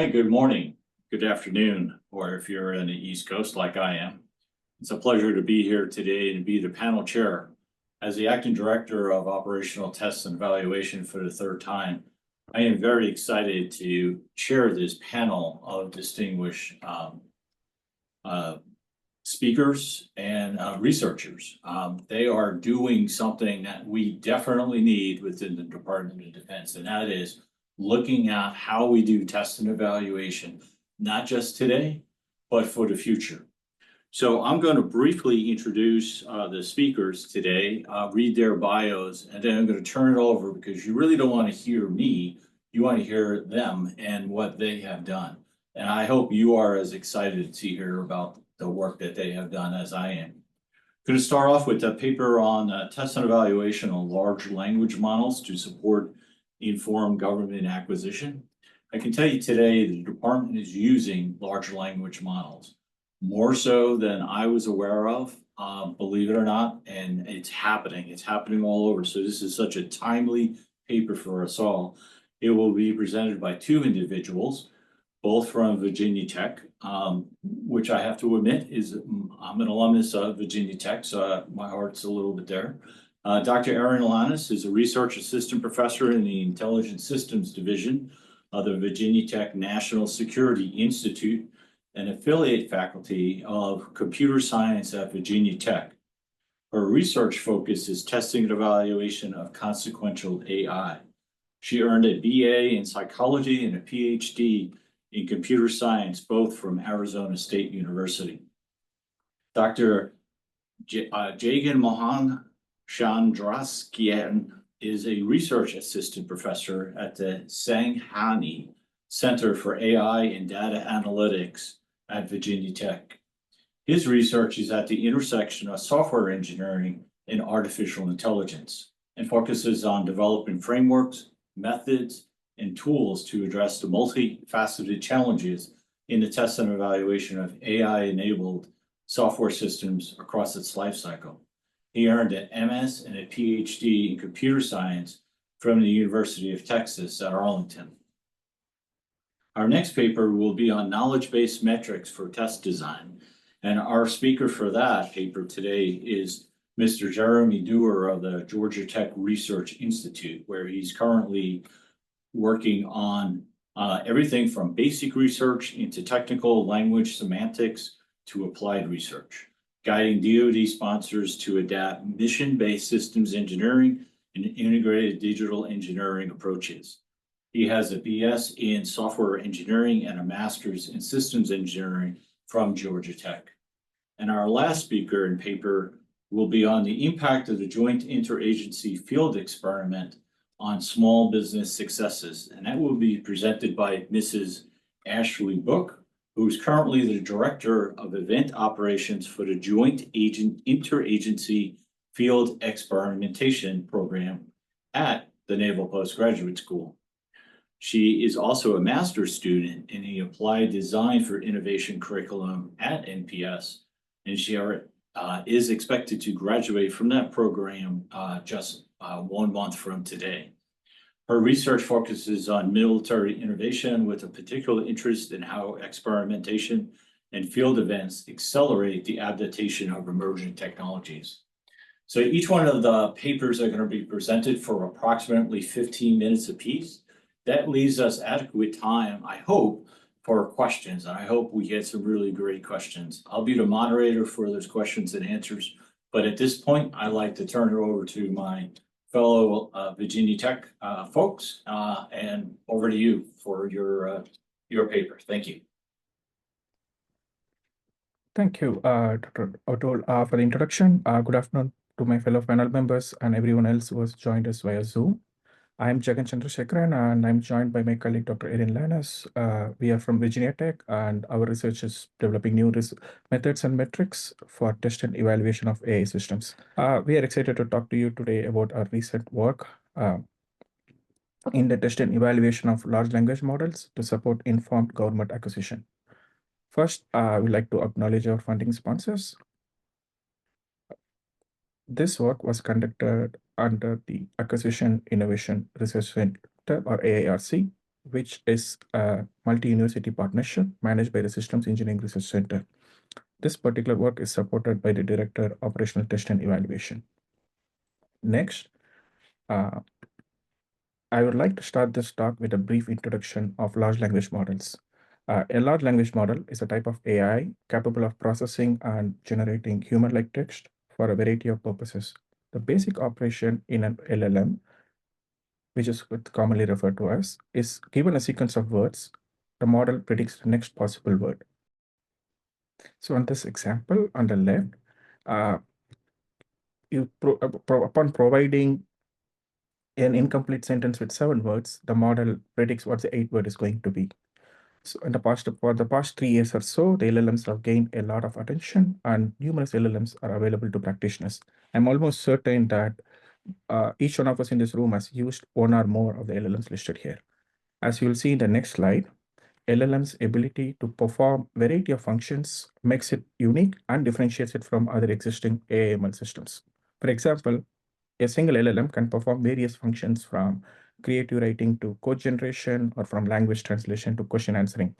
Hi, good morning, good afternoon, or if you're in the East Coast like I am. It's a pleasure to be here today and be the panel chair. As the acting director of operational tests and evaluation for the third time, I am very excited to chair this panel of distinguished speakers and researchers. They are doing something that we definitely need within the Department of Defense, and that is looking at how we do test and evaluation, not just today, but for the future. So I'm going to briefly introduce the speakers today, read their bios, and then I'm going to turn it over because you really don't want to hear me. You want to hear them and what they have done. And I hope you are as excited to hear about the work that they have done as I am. I'm going to start off with a paper on test and evaluation on large language models to support informed government acquisition. I can tell you today the department is using large language models more so than I was aware of, believe it or not, and it's happening. It's happening all over. So this is such a timely paper for us all. It will be presented by two individuals, both from Virginia Tech, which I have to admit is I'm an alumnus of Virginia Tech, so my heart's a little bit there. Dr. Erin Lanus is a research assistant professor in the Intelligence Systems Division of the Virginia Tech National Security Institute, an affiliate faculty of computer science at Virginia Tech. Her research focus is testing and evaluation of consequential AI. She earned a BA in psychology and a PhD in computer science, both from Arizona State University. Dr. Jaganmohan Chandrasekaran is a research assistant professor at the Sanghani Center for AI and Data Analytics at Virginia Tech. His research is at the intersection of software engineering and artificial intelligence and focuses on developing frameworks, methods, and tools to address the multifaceted challenges in the test and evaluation of AI-enabled software systems across its lifecycle. He earned an MS and a PhD in computer science from the University of Texas at Arlington. Our next paper will be on knowledge-based metrics for test design. And our speaker for that paper today is Mr. Jeremy Doerr of the Georgia Tech Research Institute, where he's currently working on everything from basic research into technical language semantics to applied research, guiding DoD sponsors to adapt mission-based systems engineering and integrated digital engineering approaches. He has a BS in software engineering and a master's in systems engineering from Georgia Tech. And our last speaker and paper will be on the impact of the joint interagency field experiment on small business successes. And that will be presented by Mrs. Ashley Book, who's currently the Director of Event Operations for the Joint Interagency Field Experimentation Program at the Naval Postgraduate School. She is also a master's student in the Applied Design for Innovation curriculum at NPS, and she is expected to graduate from that program just 1 month from today. Her research focuses on military innovation with a particular interest in how experimentation and field events accelerate the adaptation of emerging technologies. So each one of the papers are going to be presented for approximately 15 minutes apiece. That leaves us adequate time, I hope, for questions. And I hope we get some really great questions. I'll be the moderator for those questions and answers. But at this point, I'd like to turn it over to my fellow Virginia Tech folks, and over to you for your paper. Thank you. Thank you, Dr. O'Toole, for the introduction. Good afternoon to my fellow panel members and everyone else who has joined us via Zoom. I'm Chandrasekaran, and I'm joined by my colleague, Dr. Erin Lanus. We are from Virginia Tech, and our research is developing new methods and metrics for test and evaluation of AI systems. We are excited to talk to you today about our recent work in the test and evaluation of large language models to support informed government acquisition. First, I would like to acknowledge our funding sponsors. This work was conducted under the Acquisition Innovation Research Center, or AIRC, which is a multi-university partnership managed by the Systems Engineering Research Center. This particular work is supported by the Director Operational Test and Evaluation. Next, uh, I would like to start this talk with a brief introduction of large language models. A large language model is a type of AI capable of processing and generating human-like text for a variety of purposes. The basic operation in an LLM, which is commonly referred to as, is given a sequence of words, the model predicts the next possible word. So on this example on the left, upon providing an incomplete sentence with 7 words, the model predicts what the 8th word is going to be. So for the past 3 years or so, the LLMs have gained a lot of attention and numerous LLMs are available to practitioners. I'm almost certain that each one of us in this room has used one or more of the LLMs listed here. As you will see in the next slide, LLM's ability to perform variety of functions makes it unique and differentiates it from other existing AIML systems. For example, a single LLM can perform various functions from creative writing to code generation or from language translation to question answering.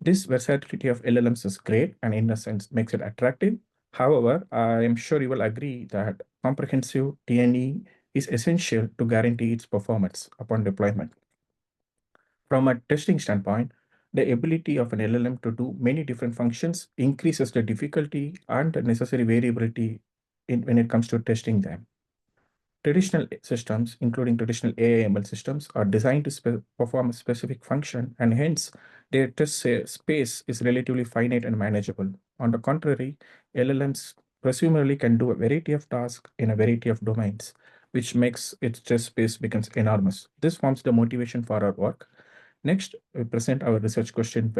This versatility of LLMs is great and in a sense makes it attractive. However, I am sure you will agree that comprehensive TNE is essential to guarantee its performance upon deployment. From a testing standpoint, the ability of an LLM to do many different functions increases the difficulty and the necessary variability when it comes to testing them. Traditional systems, including traditional AIML systems, are designed to perform a specific function, and hence their test space is relatively finite and manageable. On the contrary, LLMs presumably can do a variety of tasks in a variety of domains, which makes its test space becomes enormous. This forms the motivation for our work. Next, we present our research question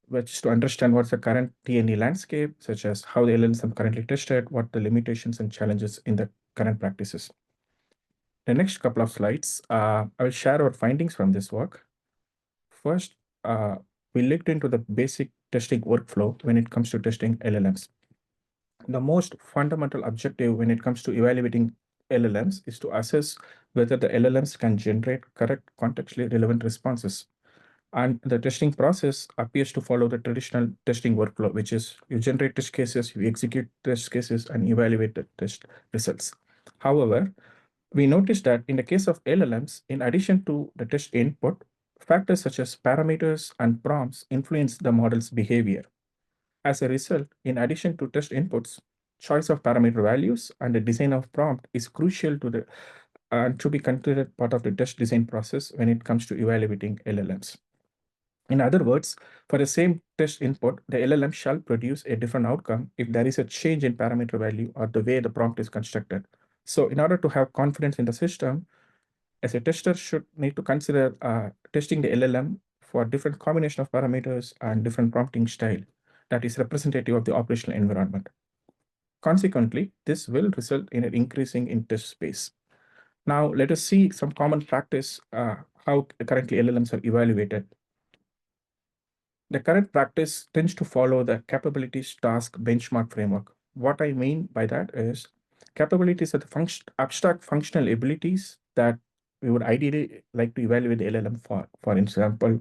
which is to understand what's the current TNE landscape, such as how the LLMs are currently tested, what the limitations and challenges in the current practices. The next couple of slides, I will share our findings from this work. First, we looked into the basic testing workflow when it comes to testing LLMs. The most fundamental objective when it comes to evaluating LLMs is to assess whether the LLMs can generate correct contextually relevant responses. And the testing process appears to follow the traditional testing workflow, which is you generate test cases, you execute test cases, and evaluate the test results. However, we noticed that in the case of LLMs, in addition to the test input, factors such as parameters and prompts influence the model's behavior. As a result, in addition to test inputs, choice of parameter values and the design of prompt is crucial to be considered part of the test design process when it comes to evaluating LLMs. In other words, for the same test input, the LLM shall produce a different outcome if there is a change in parameter value or the way the prompt is constructed. So in order to have confidence in the system, as a tester should need to consider testing the LLM for different combination of parameters and different prompting style that is representative of the operational environment. Consequently, this will result in an increasing in test space. Now, let us see some common practice, how currently LLMs are evaluated. The current practice tends to follow the capabilities task benchmark framework. What I mean by that is capabilities are the abstract functional abilities that we would ideally like to evaluate the LLM for. For example,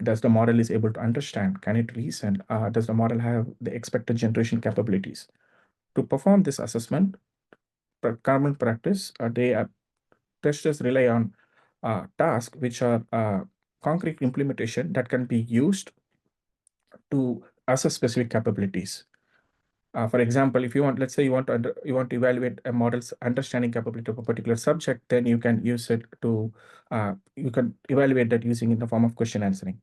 does the model is able to understand? Can it reason? Does the model have the expected generation capabilities? To perform this assessment, common practice, testers rely on tasks which are concrete implementation that can be used to assess specific capabilities. For example, if you want, let's say you want to evaluate a model's understanding capability of a particular subject, then you can use it to you can evaluate that using in the form of question answering.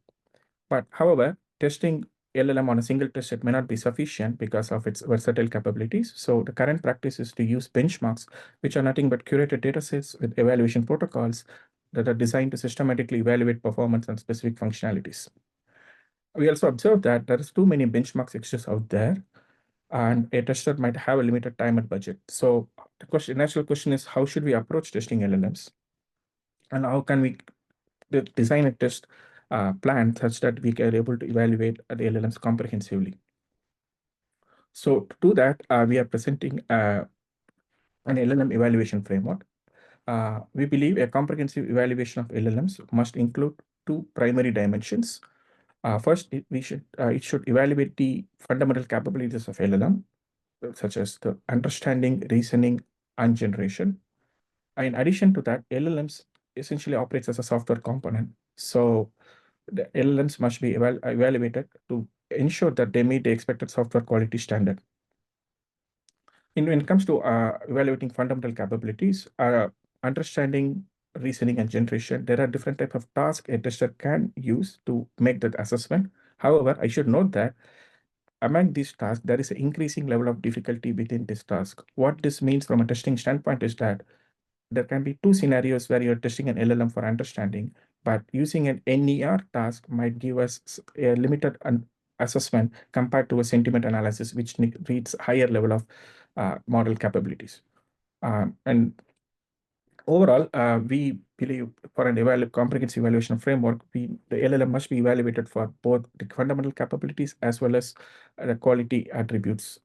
But however, testing LLM on a single test set may not be sufficient because of its versatile capabilities. So the current practice is to use benchmarks, which are nothing but curated datasets with evaluation protocols that are designed to systematically evaluate performance and specific functionalities. We also observed that there is too many benchmarks exist out there, and a tester might have a limited time and budget. So the natural question is, how should we approach testing LLMs? And how can we design a test plan such that we are able to evaluate the LLMs comprehensively? So to do that, we are presenting an LLM evaluation framework. We believe a comprehensive evaluation of LLMs must include two primary dimensions. First, it should evaluate the fundamental capabilities of LLM, such as the understanding, reasoning, and generation. In addition to that, LLMs essentially operates as a software component. So the LLMs must be evaluated to ensure that they meet the expected software quality standard. When it comes to evaluating fundamental capabilities, understanding, reasoning, and generation, there are different types of tasks a tester can use to make that assessment. However, I should note that among these tasks, there is an increasing level of difficulty within this task. What this means from a testing standpoint is that there can be two scenarios where you're testing an LLM for understanding, but using an NER task might give us a limited assessment compared to a sentiment analysis, which needs higher level of model capabilities. And overall, we believe for an comprehensive evaluation framework, the LLM must be evaluated for both the fundamental capabilities as well as the quality attributes.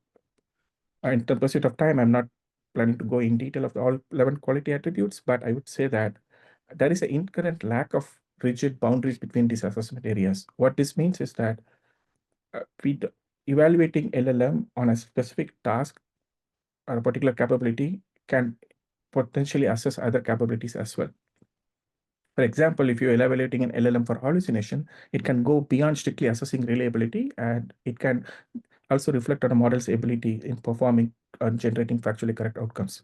In the pursuit of time, I'm not planning to go in detail of all 11 quality attributes, but I would say that there is an inherent lack of rigid boundaries between these assessment areas. What this means is that evaluating LLM on a specific task or a particular capability can potentially assess other capabilities as well. For example, if you're evaluating an LLM for hallucination, it can go beyond strictly assessing reliability, and it can also reflect on a model's ability in performing and generating factually correct outcomes.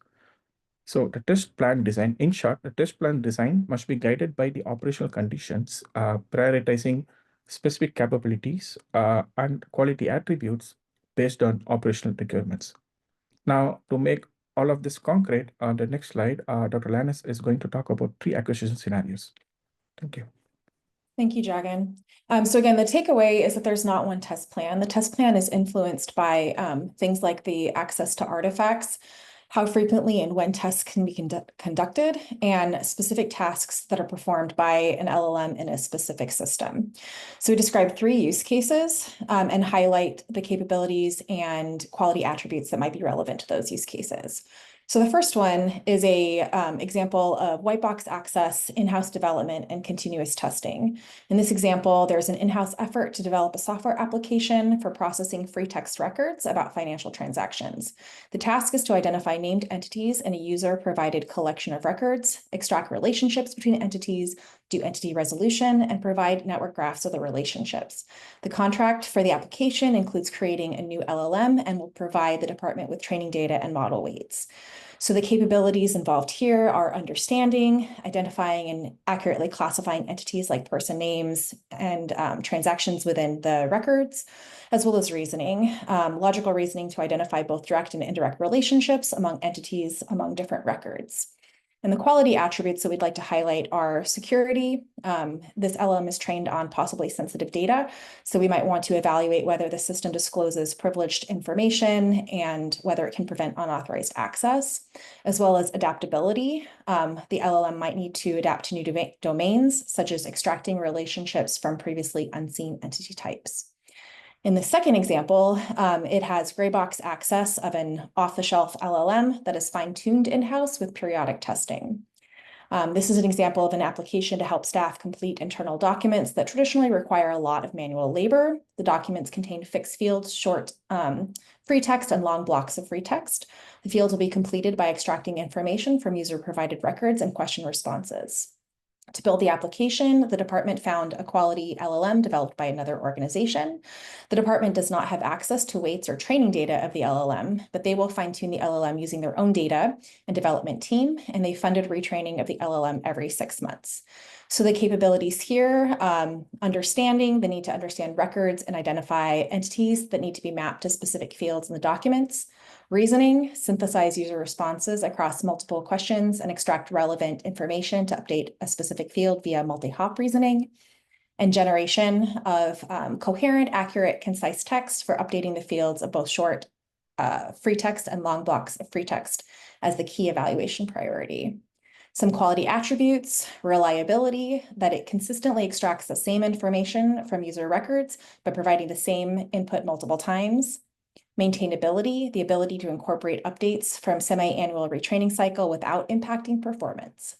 So the test plan design, in short, the test plan design must be guided by the operational conditions, prioritizing specific capabilities and quality attributes based on operational requirements. Now, to make all of this concrete, on the next slide, Dr. Lanus is going to talk about 3 acquisition scenarios. Thank you. Thank you, Jagan. So again, the takeaway is that there's not one test plan. The test plan is influenced by things like the access to artifacts, how frequently and when tests can be conducted, and specific tasks that are performed by an LLM in a specific system. So we describe 3 use cases and highlight the capabilities and quality attributes that might be relevant to those use cases. So the first one is a example of white box access, in-house development, and continuous testing. In this example, there's an in-house effort to develop a software application for processing free text records about financial transactions. The task is to identify named entities in a user-provided collection of records, extract relationships between entities, do entity resolution, and provide network graphs of the relationships. The contract for the application includes creating a new LLM and will provide the department with training data and model weights. So the capabilities involved here are understanding, identifying and accurately classifying entities like person names and transactions within the records, as well as reasoning, logical reasoning to identify both direct and indirect relationships among entities among different records. And the quality attributes that we'd like to highlight are security. This LLM is trained on possibly sensitive data, so we might want to evaluate whether the system discloses privileged information and whether it can prevent unauthorized access, as well as adaptability. The LLM might need to adapt to new domains, such as extracting relationships from previously unseen entity types. In the second example, it has gray box access of an off-the-shelf LLM that is fine-tuned in-house with periodic testing. This is an example of an application to help staff complete internal documents that traditionally require a lot of manual labor. The documents contain fixed fields, short free text, and long blocks of free text. The fields will be completed by extracting information from user-provided records and question responses. To build the application, the department found a quality LLM developed by another organization. The department does not have access to weights or training data of the LLM, but they will fine-tune the LLM using their own data and development team, and they funded retraining of the LLM every 6 months. So the capabilities here, understanding the need to understand records and identify entities that need to be mapped to specific fields in the documents. Reasoning, synthesize user responses across multiple questions and extract relevant information to update a specific field via multi-hop reasoning. And generation of coherent, accurate, concise text for updating the fields of both short free text and long blocks of free text as the key evaluation priority. Some quality attributes: reliability, that it consistently extracts the same information from user records by providing the same input multiple times. Maintainability, the ability to incorporate updates from semi-annual retraining cycle without impacting performance.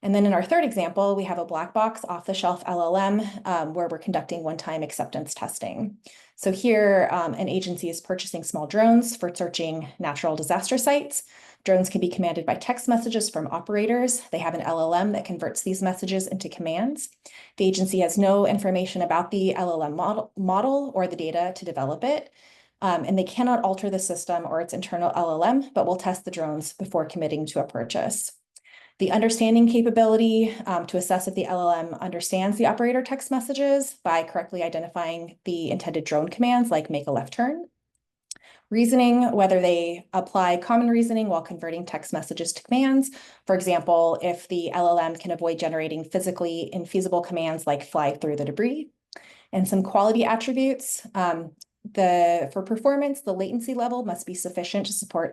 And then in our third example, we have a black box off-the-shelf LLM where we're conducting one-time acceptance testing. So here, an agency is purchasing small drones for searching natural disaster sites. Drones can be commanded by text messages from operators. They have an LLM that converts these messages into commands. The agency has no information about the LLM model or the data to develop it. And they cannot alter the system or its internal LLM, but will test the drones before committing to a purchase. The understanding capability to assess if the LLM understands the operator text messages by correctly identifying the intended drone commands like make a left turn. Reasoning, whether they apply common reasoning while converting text messages to commands. For example, if the LLM can avoid generating physically infeasible commands like fly through the debris. And some quality attributes. For performance, the latency level must be sufficient to support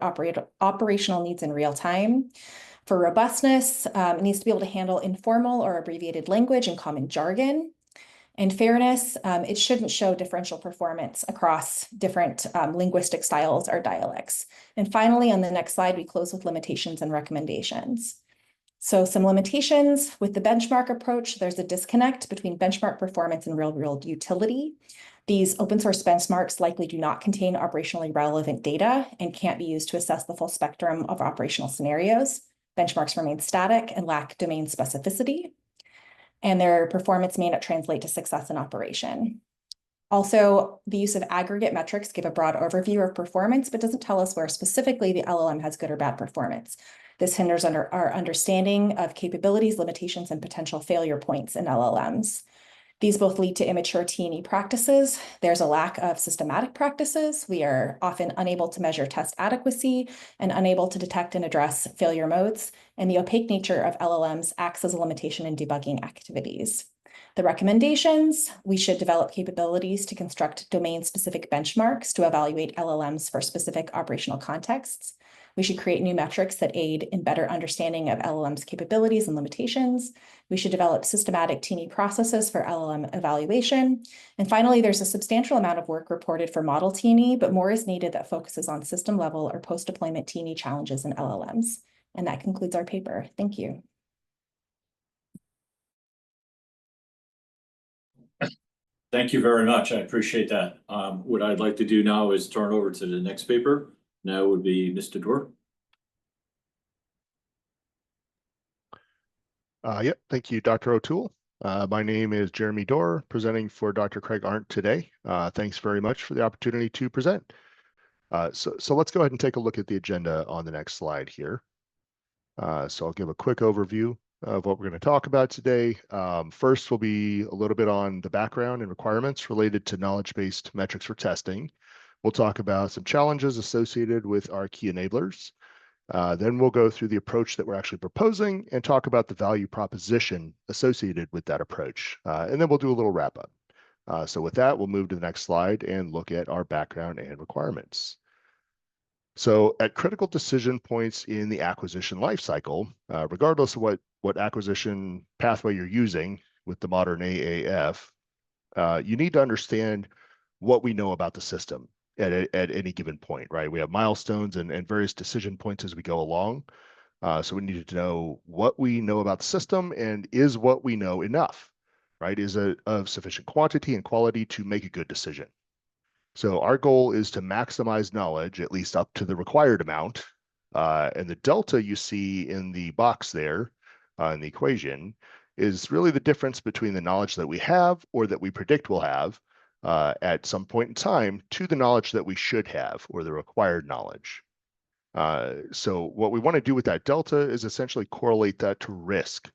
operational needs in real time. For robustness, it needs to be able to handle informal or abbreviated language and common jargon. And fairness, it shouldn't show differential performance across different linguistic styles or dialects. And finally, on the next slide, we close with limitations and recommendations. So some limitations with the benchmark approach, there's a disconnect between benchmark performance and real-world utility. These open source benchmarks likely do not contain operationally relevant data and can't be used to assess the full spectrum of operational scenarios. Benchmarks remain static and lack domain specificity, and their performance may not translate to success in operation. Also, the use of aggregate metrics give a broad overview of performance, but doesn't tell us where specifically the LLM has good or bad performance. This hinders our understanding of capabilities, limitations, and potential failure points in LLMs. These both lead to immature T&E practices. There's a lack of systematic practices. We are often unable to measure test adequacy and unable to detect and address failure modes. And the opaque nature of LLMs acts as a limitation in debugging activities. The recommendations, we should develop capabilities to construct domain-specific benchmarks to evaluate LLMs for specific operational contexts. We should create new metrics that aid in better understanding of LLM's capabilities and limitations. We should develop systematic T&E processes for LLM evaluation. And finally, there's a substantial amount of work reported for model T&E, but more is needed that focuses on system level or post-deployment T&E challenges in LLMs. And that concludes our paper. Thank you. Thank you very much. I appreciate that. What I'd like to do now is turn over to the next paper. Now would be Mr. Doerr. Yep, thank you, Dr. O'Toole. My name is Jeremy Doerr, presenting for Dr. Craig Arndt today. Thanks very much for the opportunity to present. So let's go ahead and take a look at the agenda on the next slide here. So I'll give a quick overview of what we're going to talk about today. First will be a little bit on the background and requirements related to knowledge-based metrics for testing. We'll talk about some challenges associated with our key enablers. Then we'll go through the approach that we're actually proposing and talk about the value proposition associated with that approach. And then we'll do a little wrap up. So with that, we'll move to the next slide and look at our background and requirements. So at critical decision points in the acquisition lifecycle, regardless of what acquisition pathway you're using with the modern AAF, you need to understand what we know about the system at any given point, right? We have milestones and various decision points as we go along. So we need to know what we know about the system, and is what we know enough, right? Is it of sufficient quantity and quality to make a good decision? So our goal is to maximize knowledge, at least up to the required amount. And the delta you see in the box there in the equation is really the difference between the knowledge that we have or that we predict we'll have at some point in time to the knowledge that we should have, or the required knowledge. So what we want to do with that delta is essentially correlate that to risk,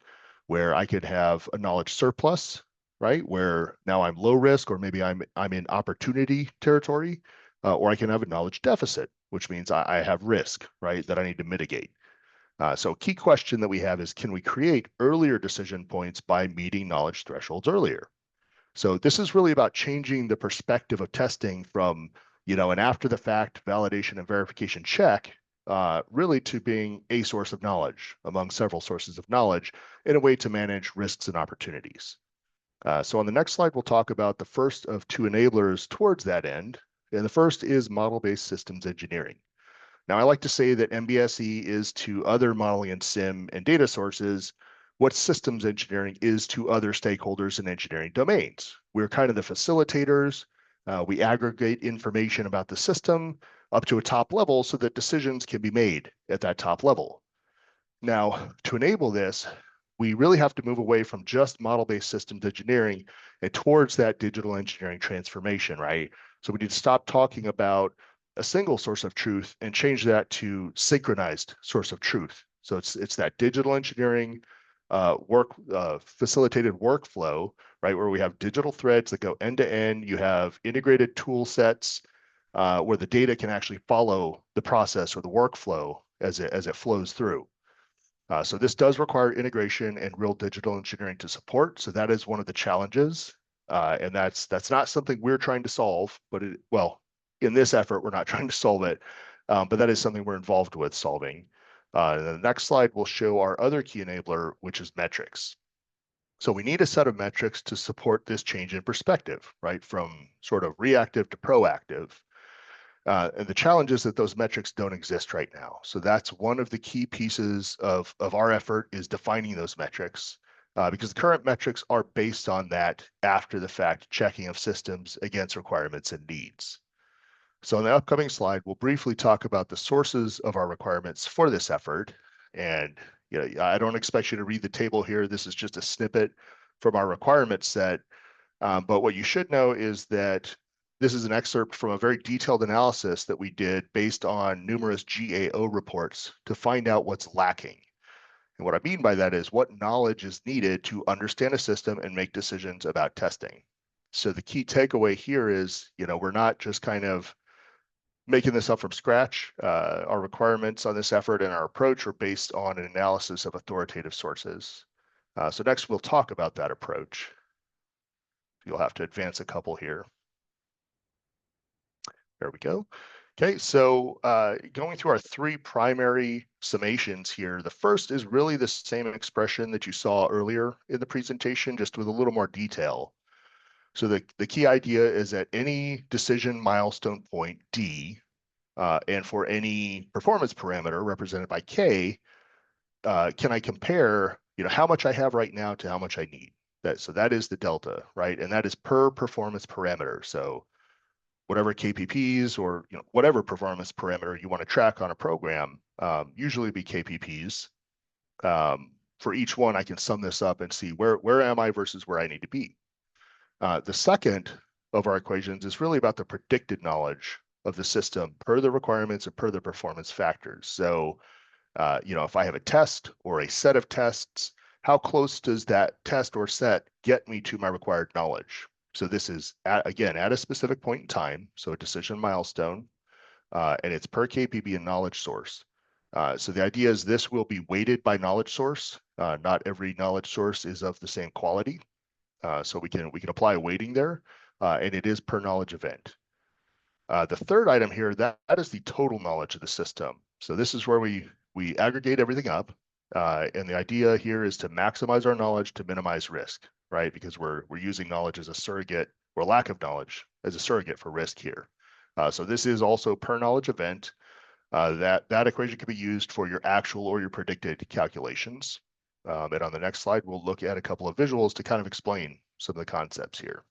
where I could have a knowledge surplus, right? Where now I'm low risk, or maybe I'm in opportunity territory, or I can have a knowledge deficit, which means I have risk, right, that I need to mitigate. So a key question that we have is, can we create earlier decision points by meeting knowledge thresholds earlier? So this is really about changing the perspective of testing from, an after the fact validation and verification check, really to being a source of knowledge among several sources of knowledge in a way to manage risks and opportunities. So on the next slide, we'll talk about the first of two enablers towards that end. And the first is model-based systems engineering. Now, I like to say that MBSE is to other modeling and sim and data sources what systems engineering is to other stakeholders in engineering domains. We're kind of the facilitators. We aggregate information about the system up to a top level so that decisions can be made at that top level. Now, to enable this, we really have to move away from just model-based systems engineering and towards that digital engineering transformation, right? So we need to stop talking about a single source of truth and change that to synchronized source of truth. So it's that digital engineering facilitated workflow, right, where we have digital threads that go end to end. You have integrated tool sets where the data can actually follow the process or the workflow as it flows through. So this does require integration and real digital engineering to support. So that is one of the challenges, and that's not something we're trying to solve. But in this effort, we're not trying to solve it, but that is something we're involved with solving. And the next slide will show our other key enabler, which is metrics. So we need a set of metrics to support this change in perspective, right, from sort of reactive to proactive. And the challenge is that those metrics don't exist right now. So that's one of the key pieces of our effort, is defining those metrics, because the current metrics are based on that after the fact checking of systems against requirements and needs. So in the upcoming slide, we'll briefly talk about the sources of our requirements for this effort. And I don't expect you to read the table here. This is just a snippet from our requirement set. But what you should know is that this is an excerpt from a very detailed analysis that we did based on numerous GAO reports to find out what's lacking. And what I mean by that is what knowledge is needed to understand a system and make decisions about testing. So the key takeaway here is, we're not just kind of making this up from scratch. Our requirements on this effort and our approach are based on an analysis of authoritative sources. So next we'll talk about that approach. You'll have to advance a couple here. There we go. Okay, so going through our three primary summations here, the first is really the same expression that you saw earlier in the presentation, just with a little more detail. So the key idea is at any decision milestone point, D, and for any performance parameter represented by K, can I compare how much I have right now to how much I need? So that is the delta, right? And that is per performance parameter. So whatever KPPs or whatever performance parameter you want to track on a program, usually be KPPs. For each one, I can sum this up and see where am I versus where I need to be. The second of our equations is really about the predicted knowledge of the system per the requirements and per the performance factors. So, if I have a test or a set of tests, how close does that test or set get me to my required knowledge? So this is, again, at a specific point in time, so a decision milestone, and it's per KPP and knowledge source. So the idea is this will be weighted by knowledge source. Not every knowledge source is of the same quality. So we can apply a weighting there, and it is per knowledge event. The third item here, that is the total knowledge of the system. So this is where we aggregate everything up. And the idea here is to maximize our knowledge to minimize risk, right? Because we're using knowledge as a surrogate, or lack of knowledge as a surrogate for risk here. So this is also per knowledge event. That equation can be used for your actual or your predicted calculations. And on the next slide, we'll look at a couple of visuals to kind of explain some of the concepts here.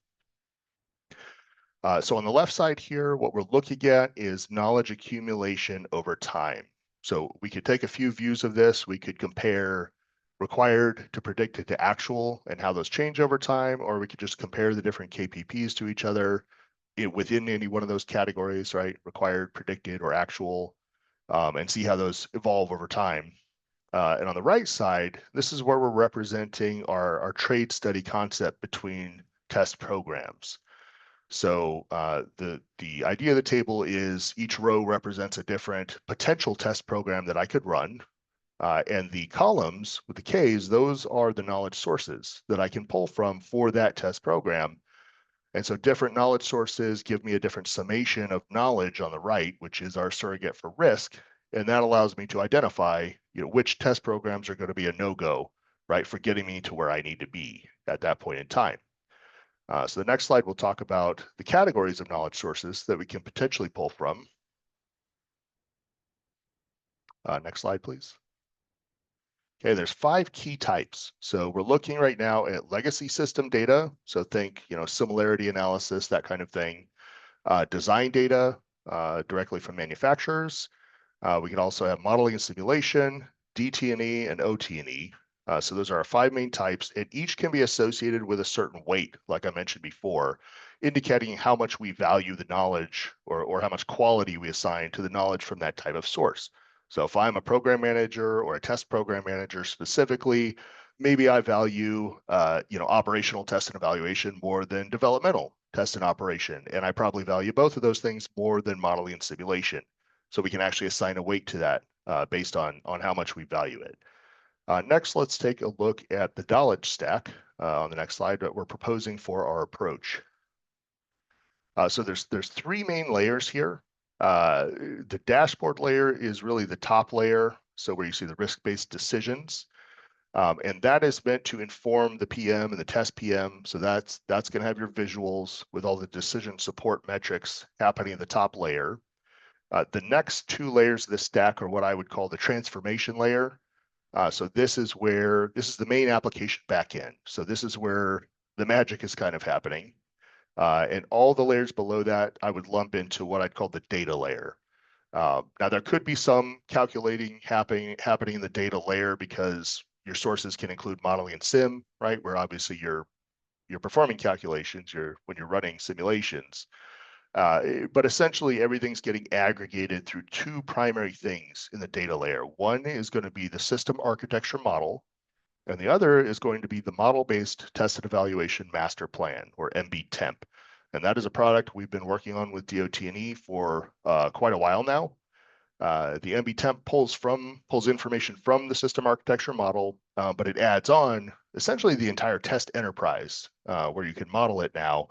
So on the left side here, what we're looking at is knowledge accumulation over time. So we could take a few views of this. We could compare required to predicted to actual and how those change over time, or we could just compare the different KPPs to each other within any one of those categories, right? Required, predicted, or actual, and see how those evolve over time. And on the right side, this is where we're representing our trade study concept between test programs. So the idea of the table is each row represents a different potential test program that I could run. And the columns with the Ks, those are the knowledge sources that I can pull from for that test program. And so different knowledge sources give me a different summation of knowledge on the right, which is our surrogate for risk. And that allows me to identify which test programs are going to be a no-go, right, for getting me to where I need to be at that point in time. So the next slide, we'll talk about the categories of knowledge sources that we can potentially pull from. Next slide, please. Okay, there's 5 key types. So we're looking right now at legacy system data. So think, similarity analysis, that kind of thing. Design data directly from manufacturers. We can also have modeling and simulation, DT&E, and OT&E. So those are our 5 main types, and each can be associated with a certain weight, like I mentioned before, indicating how much we value the knowledge or how much quality we assign to the knowledge from that type of source. So if I'm a program manager or a test program manager specifically, maybe I value operational test and evaluation more than developmental test and operation, and I probably value both of those things more than modeling and simulation. So we can actually assign a weight to that based on how much we value it. Next, let's take a look at the knowledge stack on the next slide that we're proposing for our approach. So there's 3 main layers here. The dashboard layer is really the top layer, so where you see the risk-based decisions. And that is meant to inform the PM and the test PM. So that's going to have your visuals with all the decision support metrics happening in the top layer. The next 2 layers of the stack are what I would call the transformation layer. So this is the main application backend. So this is where the magic is kind of happening. And all the layers below that, I would lump into what I'd call the data layer. Now there could be some calculating happening in the data layer because your sources can include modeling and sim, right? Where obviously you're performing calculations, when you're running simulations. But essentially everything's getting aggregated through 2 primary things in the data layer. One is going to be the system architecture model, and the other is going to be the model-based test and evaluation master plan, or MBTemp. And that is a product we've been working on with DOT&E for quite a while now. The MBTemp pulls information from the system architecture model, but it adds on essentially the entire test enterprise where you can model it now.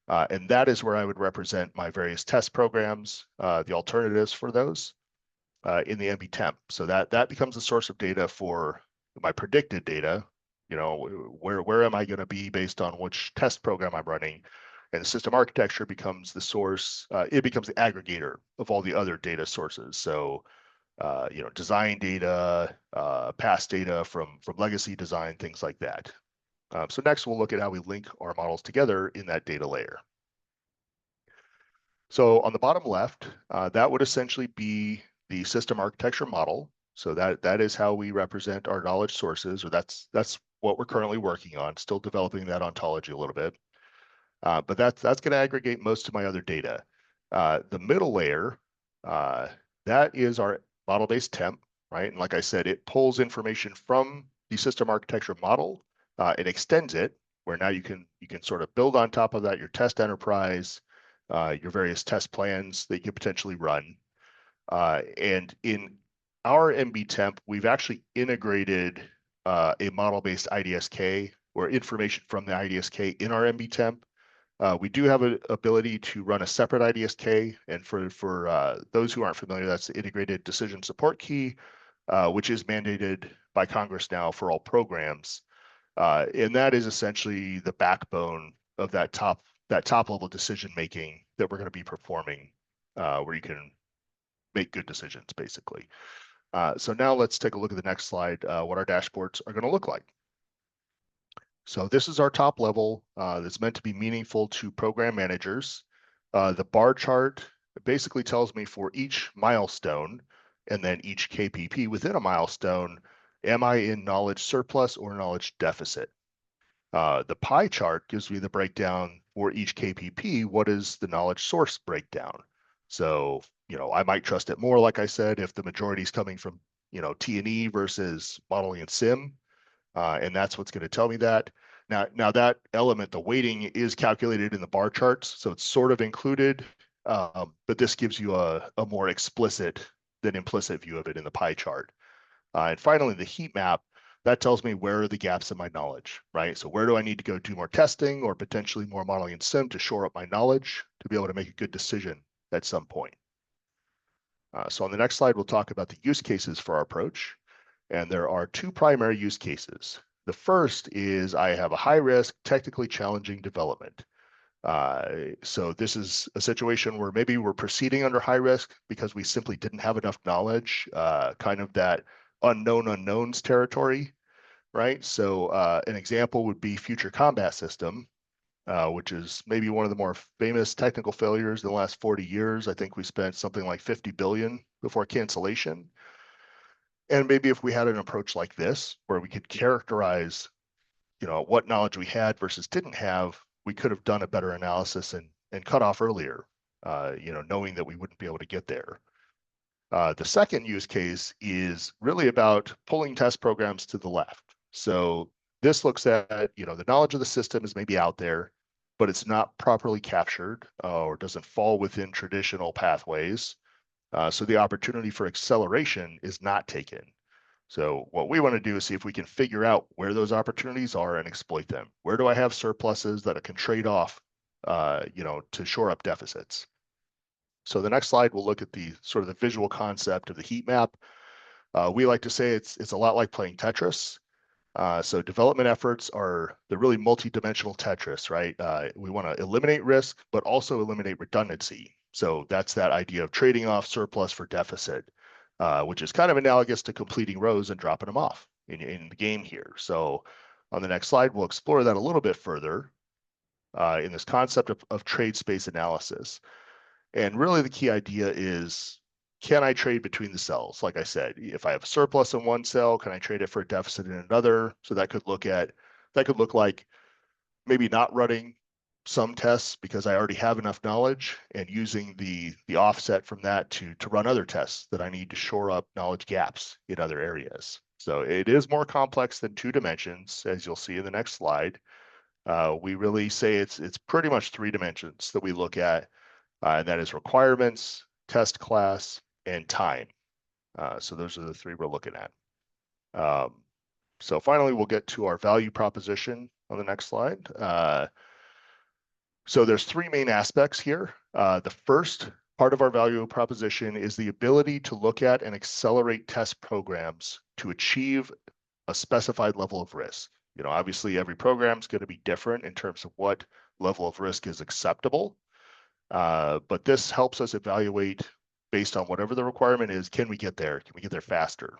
And that is where I would represent my various test programs, the alternatives for those in the MBTemp. So that becomes the source of data for my predicted data. Where am I going to be based on which test program I'm running? And the system architecture becomes the source. It becomes the aggregator of all the other data sources. So, design data, past data from legacy design, things like that. So next we'll look at how we link our models together in that data layer. So on the bottom left, that would essentially be the system architecture model. So that is how we represent our knowledge sources, or that's what we're currently working on, still developing that ontology a little bit. But that's going to aggregate most of my other data. The middle layer, that is our model-based temp, right? And like I said, it pulls information from the system architecture model. It extends it, where now you can sort of build on top of that your test enterprise, your various test plans that you could potentially run. And in our MBTemp, we've actually integrated a model-based IDSK or information from the IDSK in our MBTemp. We do have an ability to run a separate IDSK, and for those who aren't familiar, that's the Integrated Decision Support Key, which is mandated by Congress now for all programs. And that is essentially the backbone of that top level decision making that we're going to be performing, where you can make good decisions, basically. So now let's take a look at the next slide, what our dashboards are going to look like. So this is our top level that's meant to be meaningful to program managers. The bar chart basically tells me for each milestone and then each KPP within a milestone, am I in knowledge surplus or knowledge deficit? The pie chart gives me the breakdown for each KPP. What is the knowledge source breakdown? So, I might trust it more, like I said, if the majority is coming from, T&E versus modeling and sim. And that's what's going to tell me that. Now that element, the weighting, is calculated in the bar charts, so it's sort of included, but this gives you a more explicit than implicit view of it in the pie chart. And finally, the heat map, that tells me where are the gaps in my knowledge, right? So where do I need to go do more testing or potentially more modeling and sim to shore up my knowledge to be able to make a good decision at some point. So on the next slide, we'll talk about the use cases for our approach. And there are 2 primary use cases. The first is I have a high-risk, technically challenging development. So this is a situation where maybe we're proceeding under high risk because we simply didn't have enough knowledge, kind of that unknown unknowns territory, right? So an example would be Future Combat System, which is maybe one of the more famous technical failures in the last 40 years. I think we spent something like 50 billion before cancellation. And maybe if we had an approach like this, where we could characterize, what knowledge we had versus didn't have, we could have done a better analysis and cut off earlier, knowing that we wouldn't be able to get there. The second use case is really about pulling test programs to the left. So this looks at, the knowledge of the system is maybe out there, but it's not properly captured or doesn't fall within traditional pathways. So the opportunity for acceleration is not taken. So what we want to do is see if we can figure out where those opportunities are and exploit them. Where do I have surpluses that I can trade off, to shore up deficits? So the next slide, we'll look at the sort of the visual concept of the heat map. We like to say it's a lot like playing Tetris. So development efforts are the really multi-dimensional Tetris, right? We want to eliminate risk, but also eliminate redundancy. So that's that idea of trading off surplus for deficit, which is kind of analogous to completing rows and dropping them off in the game here. So on the next slide, we'll explore that a little bit further in this concept of trade space analysis. And really the key idea is, can I trade between the cells? Like I said, if I have a surplus in one cell, can I trade it for a deficit in another? So that could look like maybe not running some tests because I already have enough knowledge, and using the offset from that to run other tests that I need to shore up knowledge gaps in other areas. So it is more complex than 2 dimensions, as you'll see in the next slide. We really say it's pretty much 3 dimensions that we look at, and that is requirements, test class, and time. So those are the 3 we're looking at. So finally, we'll get to our value proposition on the next slide. So there's 3 main aspects here. The first part of our value proposition is the ability to look at and accelerate test programs to achieve a specified level of risk. Obviously every program is going to be different in terms of what level of risk is acceptable. But this helps us evaluate based on whatever the requirement is, can we get there? Can we get there faster?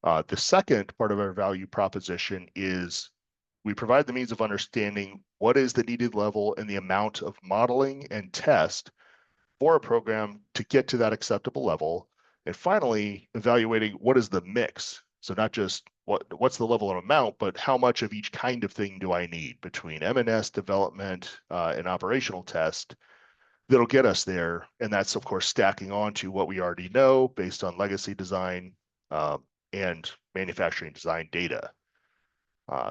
The second part of our value proposition is we provide the means of understanding what is the needed level and the amount of modeling and test for a program to get to that acceptable level. And finally, evaluating what is the mix. So not just what's the level and amount, but how much of each kind of thing do I need between M&S development and operational test that'll get us there. And that's, of course, stacking on to what we already know based on legacy design and manufacturing design data.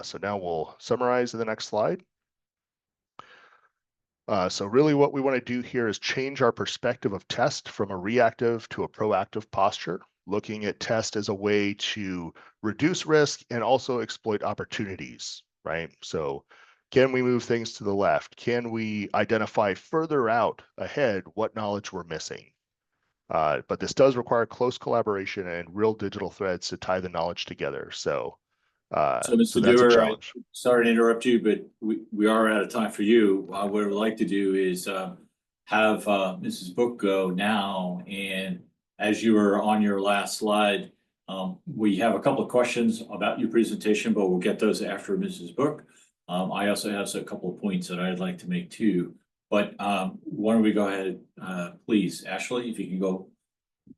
So now we'll summarize in the next slide. So really what we want to do here is change our perspective of test from a reactive to a proactive posture, looking at test as a way to reduce risk and also exploit opportunities, right? So can we move things to the left? Can we identify further out ahead what knowledge we're missing? But this does require close collaboration and real digital threads to tie the knowledge together. So Mr. that's a Doerr, challenge. sorry to interrupt you, but we are out of time for you. What I'd like to do is have Mrs. Book go now. And as you were on your last slide, we have a couple of questions about your presentation, but we'll get those after Mrs. Book. I also have a couple of points that I'd like to make too. But why don't we go ahead, please, Ashley, if you can go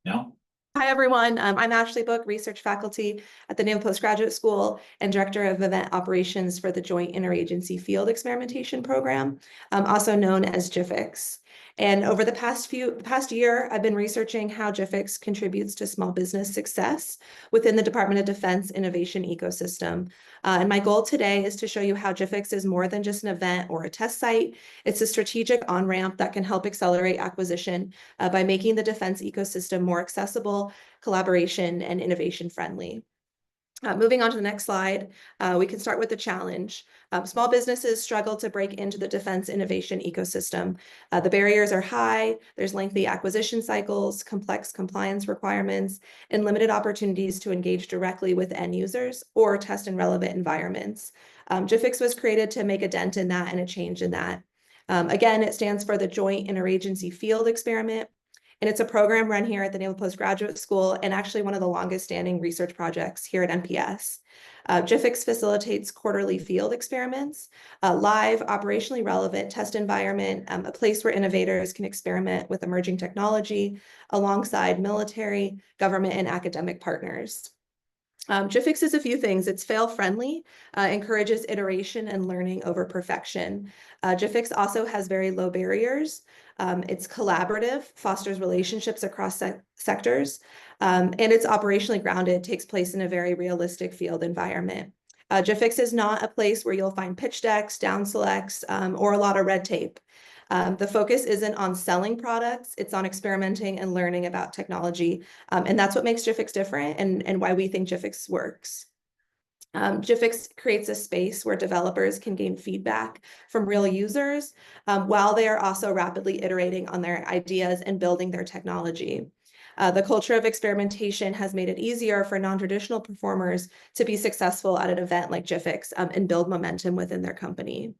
now. Hi, everyone. I'm Ashley Book, research faculty at the Naval Postgraduate School and director of event operations for the Joint Interagency Field Experimentation Program, also known as JIFIX. And over the past year, I've been researching how JIFIX contributes to small business success within the Department of Defense innovation ecosystem. And my goal today is to show you how JIFIX is more than just an event or a test site. It's a strategic on-ramp that can help accelerate acquisition by making the defense ecosystem more accessible, collaboration, and innovation friendly. Moving on to the next slide, we can start with the challenge. Small businesses struggle to break into the defense innovation ecosystem. The barriers are high, there's lengthy acquisition cycles, complex compliance requirements, and limited opportunities to engage directly with end users or test in relevant environments. JIFIX was created to make a dent in that and a change in that. Again, it stands for the Joint Interagency Field Experiment. And it's a program run here at the Naval Postgraduate School and actually one of the longest standing research projects here at NPS. GIFIX facilitates quarterly field experiments, live, operationally relevant test environment, a place where innovators can experiment with emerging technology alongside military, government, and academic partners. GIFIX is a few things. It's fail-friendly, encourages iteration and learning over perfection. GIFIX also has very low barriers. It's collaborative, fosters relationships across sectors, and it's operationally grounded, takes place in a very realistic field environment. GIFIX is not a place where you'll find pitch decks, down selects, or a lot of red tape. The focus isn't on selling products, it's on experimenting and learning about technology. And that's what makes GIFIX different and why we think GIFIX works. GIFIX creates a space where developers can gain feedback from real users while they are also rapidly iterating on their ideas and building their technology. The culture of experimentation has made it easier for non-traditional performers to be successful at an event like GIFIX and build momentum within their company.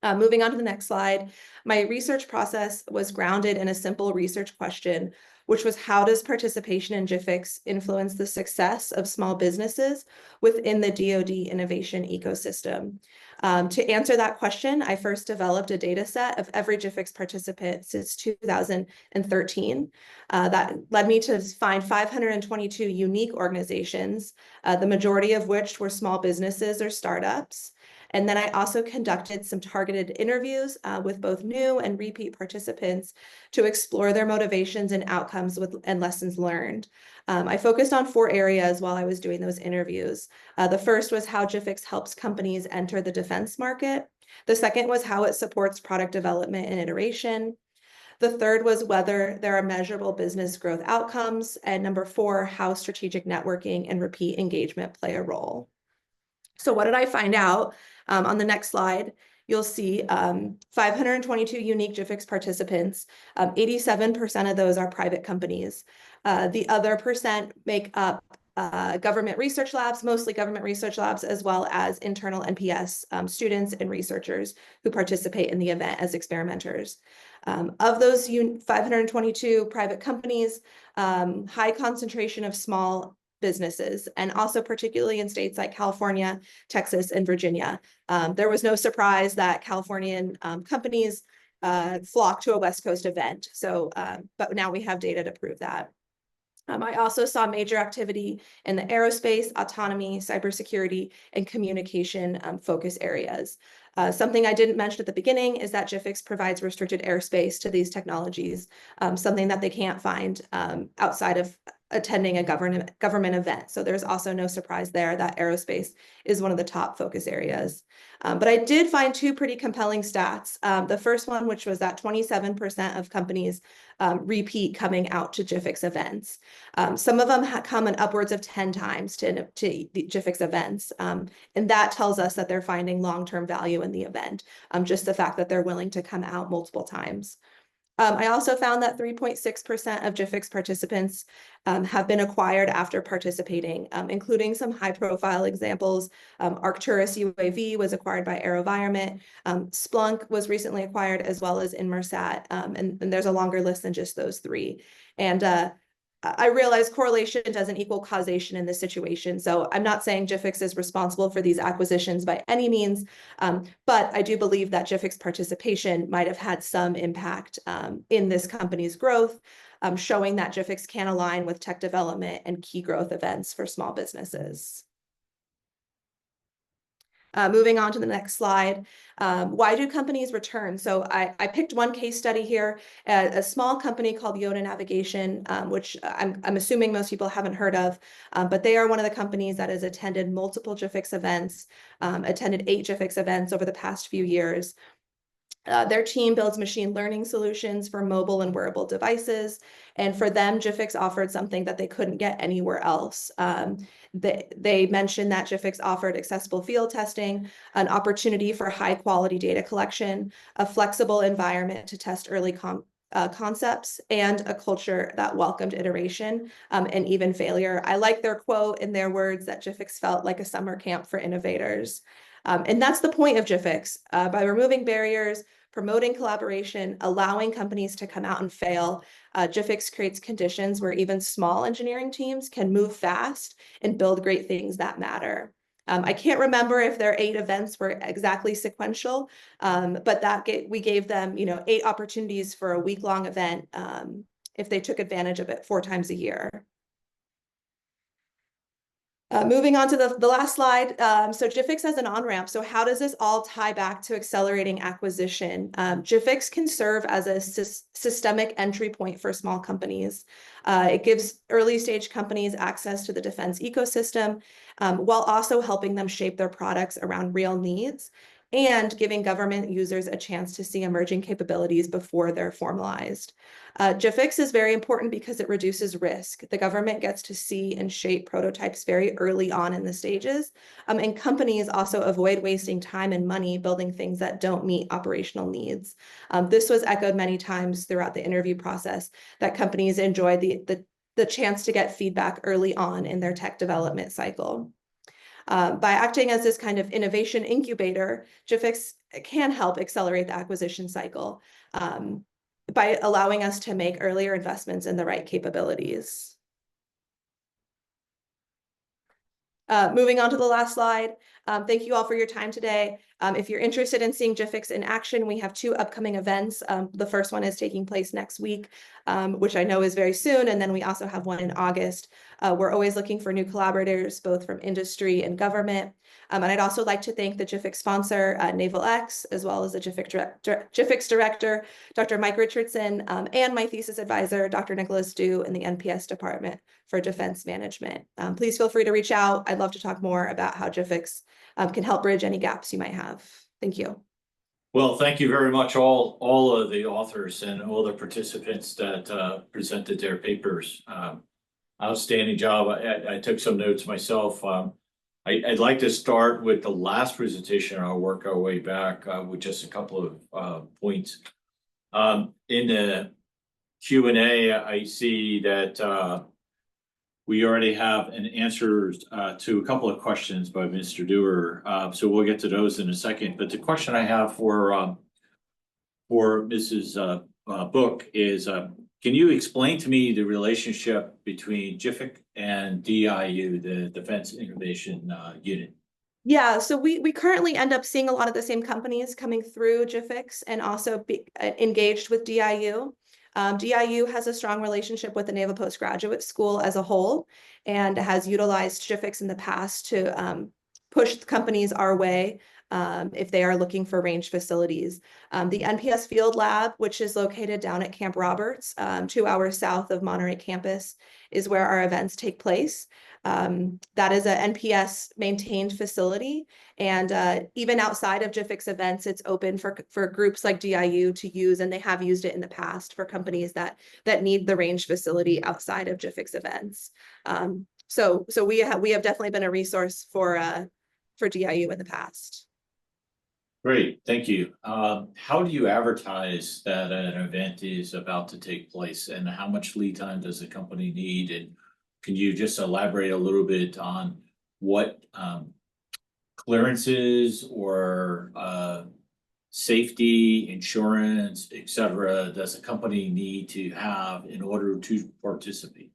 Moving on to the next slide, my research process was grounded in a simple research question, which was how does participation in GIFIX influence the success of small businesses within the DoD innovation ecosystem? To answer that question, I first developed a data set of every GIFIX participant since 2013. That led me to find 522 unique organizations, the majority of which were small businesses or startups. And then I also conducted some targeted interviews with both new and repeat participants to explore their motivations and outcomes and lessons learned. I focused on 4 areas while I was doing those interviews. The first was how GIFIX helps companies enter the defense market. The second was how it supports product development and iteration. The third was whether there are measurable business growth outcomes. And number 4, how strategic networking and repeat engagement play a role. So what did I find out? On the next slide, you'll see 522 unique GIFIX participants. 87% of those are private companies. The other percent make up government research labs, mostly government research labs, as well as internal NPS students and researchers who participate in the event as experimenters. Of those 522 private companies, high concentration of small businesses, and also particularly in states like California, Texas, and Virginia. There was no surprise that Californian companies flock to a West Coast event. So, but now we have data to prove that. I also saw major activity in the aerospace, autonomy, cybersecurity, and communication focus areas. Something I didn't mention at the beginning is that GIFIX provides restricted airspace to these technologies, something that they can't find outside of attending a government event. So there's also no surprise there that aerospace is one of the top focus areas. But I did find 2 pretty compelling stats. The first one, which was that 27% of companies repeat coming out to GIFIX events. Some of them come in upwards of 10 times to the GIFIX events. And that tells us that they're finding long-term value in the event, just the fact that they're willing to come out multiple times. I also found that 3.6% of GIFIX participants have been acquired after participating, including some high-profile examples. Arcturus UAV was acquired by AeroVironment. Splunk was recently acquired, as well as Inmarsat, and there's a longer list than just those 3. And I realize correlation doesn't equal causation in this situation. So I'm not saying GIFIX is responsible for these acquisitions by any means, but I do believe that GIFIX participation might have had some impact in this company's growth, showing that GIFIX can align with tech development and key growth events for small businesses. Moving on to the next slide, why do companies return? So I picked one case study here, a small company called Yoda Navigation, which I'm assuming most people haven't heard of, but they are one of the companies that has attended multiple GIFIX events, attended 8 GIFIX events over the past few years. Their team builds machine learning solutions for mobile and wearable devices. And for them, GIFIX offered something that they couldn't get anywhere else. They mentioned that GIFIX offered accessible field testing, an opportunity for high quality data collection, a flexible environment to test early concepts, and a culture that welcomed iteration and even failure. I like their quote in their words that GIFIX felt like a summer camp for innovators. And that's the point of GIFIX. By removing barriers, promoting collaboration, allowing companies to come out and fail. GIFIX creates conditions where even small engineering teams can move fast and build great things that matter. I can't remember if their 8 events were exactly sequential, but we gave them, 8 opportunities for a week-long event if they took advantage of it 4 times a year. Moving on to the last slide. So GIFIX as an on-ramp. So how does this all tie back to accelerating acquisition? GIFIX can serve as a systemic entry point for small companies. It gives early stage companies access to the defense ecosystem, while also helping them shape their products around real needs and giving government users a chance to see emerging capabilities before they're formalized. GIFIX is very important because it reduces risk. The government gets to see and shape prototypes very early on in the stages, and companies also avoid wasting time and money building things that don't meet operational needs. This was echoed many times throughout the interview process, that companies enjoy the chance to get feedback early on in their tech development cycle. By acting as this kind of innovation incubator, GIFIX can help accelerate the acquisition cycle by allowing us to make earlier investments in the right capabilities. Moving on to the last slide. Thank you all for your time today. If you're interested in seeing GIFIX in action, we have 2 upcoming events. The first one is taking place next week, which I know is very soon. And then we also have one in August. We're always looking for new collaborators, both from industry and government. And I'd also like to thank the GIFIX sponsor, Naval, as well as the GIFIX director, Dr. Mike Richardson, and my thesis advisor, Dr. Nicholas Dew in the NPS department for defense management. Please feel free to reach out. I'd love to talk more about how GIFIX can help bridge any gaps you might have. Thank you. Well, thank you very much, all of the authors and all the participants that presented their papers. Outstanding job. I took some notes myself. I'd like to start with the last presentation. I'll work our way back with just a couple of points. In the Q&A, I see that we already have an answer to a couple of questions by Mr. Doerr. So we'll get to those in a second. But the question I have for Mrs. Book is, can you explain to me the relationship between GIFIX and DIU, the Defense Innovation Unit? Yeah, so we currently end up seeing a lot of the same companies coming through GIFIX and also be engaged with DIU. DIU has a strong relationship with the Naval Postgraduate School as a whole and has utilized GIFIX in the past to push companies our way if they are looking for range facilities. The NPS Field Lab, which is located down at Camp Roberts, 2 hours south of Monterey campus, is where our events take place. That is an NPS maintained facility. And even outside of GIFIX events, it's open for groups like DIU to use, and they have used it in the past for companies that need the range facility outside of GIFIX events. So we have definitely been a resource for DIU in the past. Great, thank you. How do you advertise that an event is about to take place, and how much lead time does the company need? And can you just elaborate a little bit on what clearances or safety, insurance, et cetera, does a company need to have in order to participate?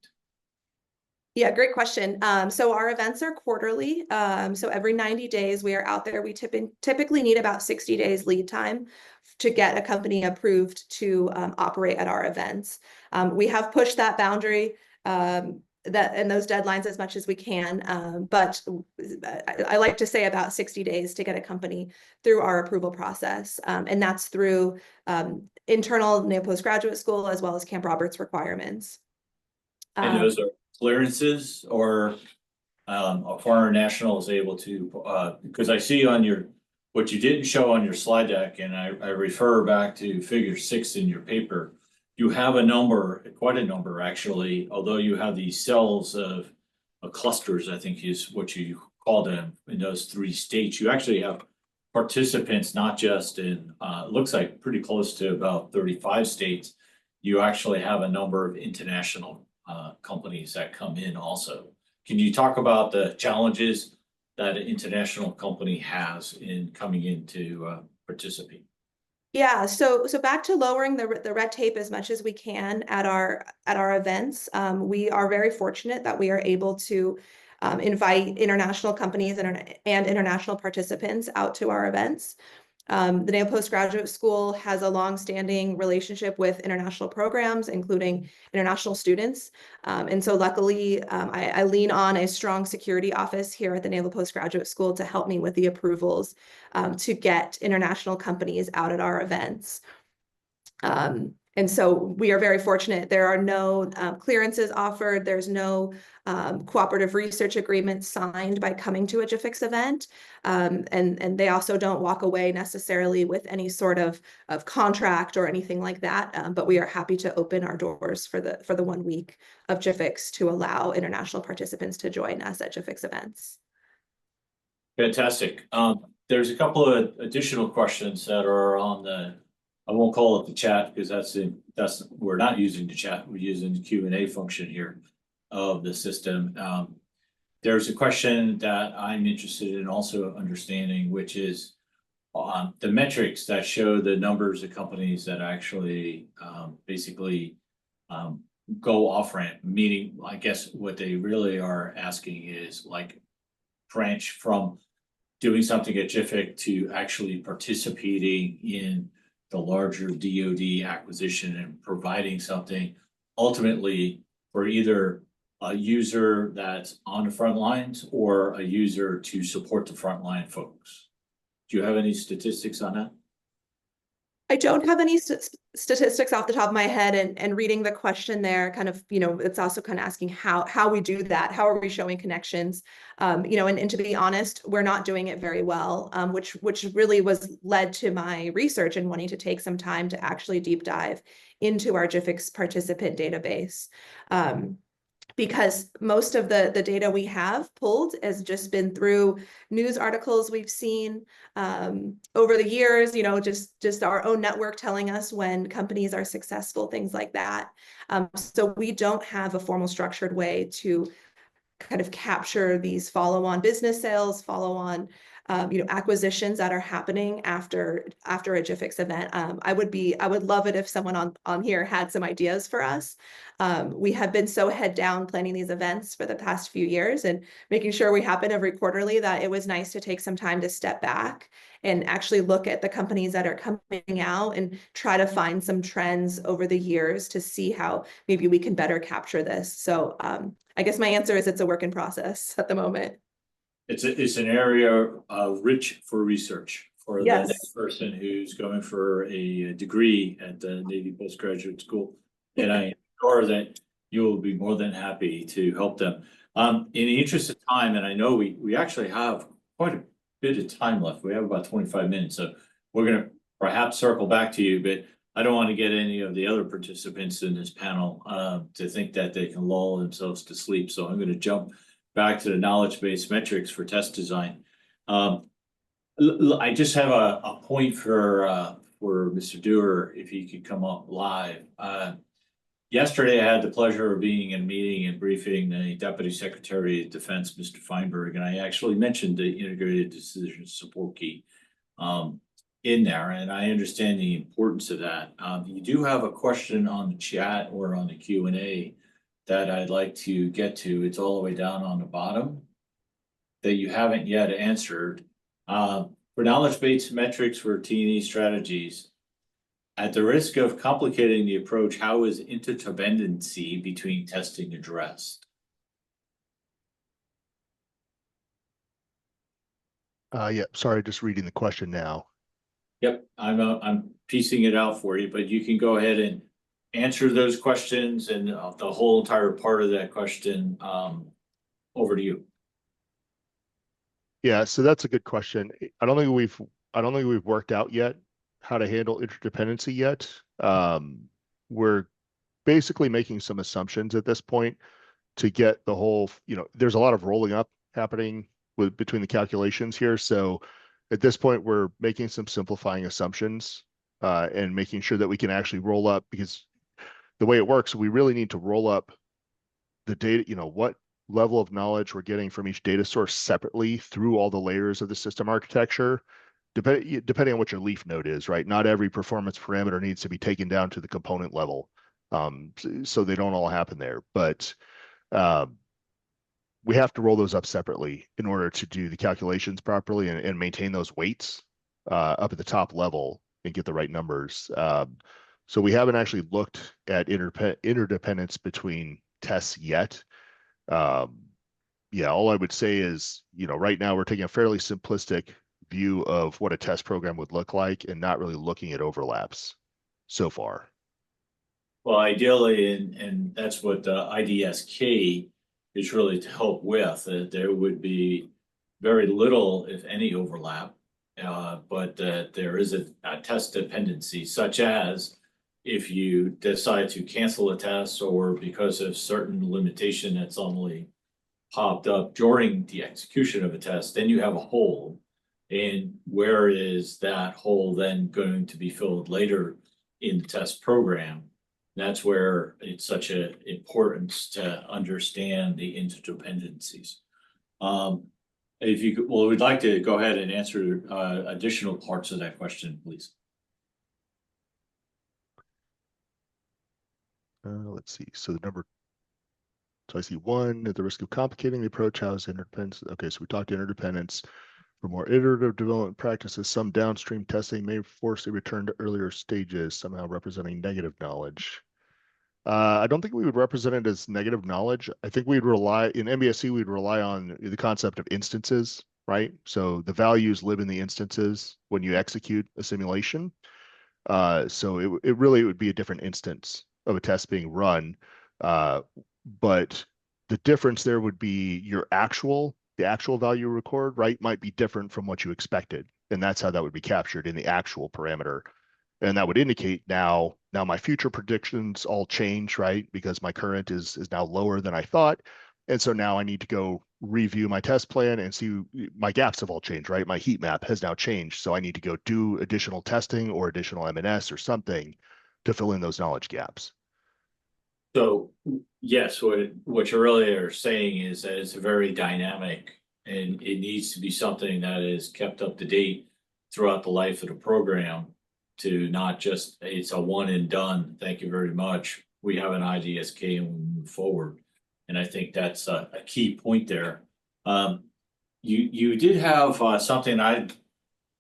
Yeah, great question. So our events are quarterly. So every 90 days we are out there. We typically need about 60 days lead time to get a company approved to operate at our events. We have pushed that boundary and those deadlines as much as we can. But I like to say about 60 days to get a company through our approval process. And that's through internal Naval Postgraduate School as well as Camp Roberts requirements. And those are clearances, or a foreign national is able to, because I see on what you didn't show on your slide deck, and I refer back to figure 6 in your paper, you have a number, quite a number actually, although you have these cells of clusters, I think is what you call them, in those 3 states. You actually have participants, not just in, it looks like pretty close to about 35 states. You actually have a number of international companies that come in also. Can you talk about the challenges that an international company has in coming in to participate? Yeah, so back to lowering the red tape as much as we can at our events. We are very fortunate that we are able to invite international companies and international participants out to our events. The Naval Postgraduate School has a long-standing relationship with international programs, including international students. And so luckily, I lean on a strong security office here at the Naval Postgraduate School to help me with the approvals to get international companies out at our events. And so we are very fortunate. There are no clearances offered. There's no cooperative research agreements signed by coming to a GIFIX event. And they also don't walk away necessarily with any sort of contract or anything like that. But we are happy to open our doors for the 1 week of GIFIX to allow international participants to join us at GIFIX events. Fantastic. There's a couple of additional questions that are on the, I won't call it the chat because we're not using the chat. We're using the Q&A function here of the system. There's a question that I'm interested in also understanding, which is the metrics that show the numbers of companies that actually basically go off ramp, meaning I guess what they really are asking is like branch from doing something at GIFIC to actually participating in the larger DoD acquisition and providing something ultimately for either a user that's on the front lines or a user to support the frontline folks. Do you have any statistics on that? I don't have any statistics off the top of my head, and reading the question there kind of, it's also kind of asking how we do that. How are we showing connections? And to be honest, we're not doing it very well, which really was led to my research and wanting to take some time to actually deep dive into our GIFIX participant database. Because most of the data we have pulled has just been through news articles we've seen over the years, just our own network telling us when companies are successful, things like that. So we don't have a formal structured way to kind of capture these follow-on business sales, follow-on acquisitions that are happening after a GIFIX event. I would love it if someone on here had some ideas for us. We have been so head down planning these events for the past few years and making sure we happen every quarterly that it was nice to take some time to step back and actually look at the companies that are coming out and try to find some trends over the years to see how maybe we can better capture this. So I guess my answer is it's a work in process at the moment. It's an area rich for research for the Yes. next person who's going for a degree at the Navy Postgraduate School. And I assure that you will be more than happy to help them. In the interest of time, and I know we actually have quite a bit of time left. We have about 25 minutes, so we're going to perhaps circle back to you, but I don't want to get any of the other participants in this panel to think that they can lull themselves to sleep. So I'm going to jump back to the knowledge-based metrics for test design. I just have a point for Mr. Doerr, if he could come up live. Yesterday, I had the pleasure of being in a meeting and briefing the Deputy Secretary of Defense, Mr. Feinberg, and I actually mentioned the integrated decision support key in there, and I understand the importance of that. You do have a question on the chat or on the Q&A that I'd like to get to. It's all the way down on the bottom that you haven't yet answered. For knowledge-based metrics for T&E strategies, at the risk of complicating the approach, how is interdependency between testing addressed? Yeah, sorry, just reading the question now. Yep, I'm piecing it out for you, but you can go ahead and answer those questions and the whole entire part of that question. Over to you. Yeah, so that's a good question. I don't think we've worked out yet how to handle interdependency yet. We're basically making some assumptions at this point to get the whole, there's a lot of rolling up happening between the calculations here. So at this point, we're making some simplifying assumptions and making sure that we can actually roll up, because the way it works, we really need to roll up the data, what level of knowledge we're getting from each data source separately through all the layers of the system architecture. depending on what your leaf node is, right? Not every performance parameter needs to be taken down to the component level. So they don't all happen there, but we have to roll those up separately in order to do the calculations properly and maintain those weights up at the top level and get the right numbers. So we haven't actually looked at interdependence between tests yet. Yeah, all I would say is, right now we're taking a fairly simplistic view of what a test program would look like and not really looking at overlaps so far. Well, ideally, and that's what the IDSK is really to help with, that there would be very little, if any, overlap. But there is a test dependency, such as if you decide to cancel a test or because of certain limitation that's only popped up during the execution of a test, then you have a hole. And where is that hole then going to be filled later in the test program? That's where it's such an importance to understand the interdependencies. If you could, well, we'd like to go ahead and answer additional parts of that question, please. Let's see. So I see one, at the risk of complicating the approach, how is interdependence? Okay, so we talked interdependence. For more iterative development practices, some downstream testing may force a return to earlier stages, somehow representing negative knowledge. I don't think we would represent it as negative knowledge. I think we'd rely, in MBSE, we'd rely on the concept of instances, right? So the values live in the instances when you execute a simulation. So it really would be a different instance of a test being run. But the difference there would be the actual value record, right, might be different from what you expected. And that's how that would be captured in the actual parameter. And that would indicate now my future predictions all change, right? Because my current is now lower than I thought. And so now I need to go review my test plan and see my gaps have all changed, right? My heat map has now changed. So I need to go do additional testing or additional M&S or something to fill in those knowledge gaps. So yes, what you're really saying is that it's very dynamic and it needs to be something that is kept up to date throughout the life of the program, to not just, it's a one and done, thank you very much, we have an IDSK and we move forward. And I think that's a key point there. You did have something, I'm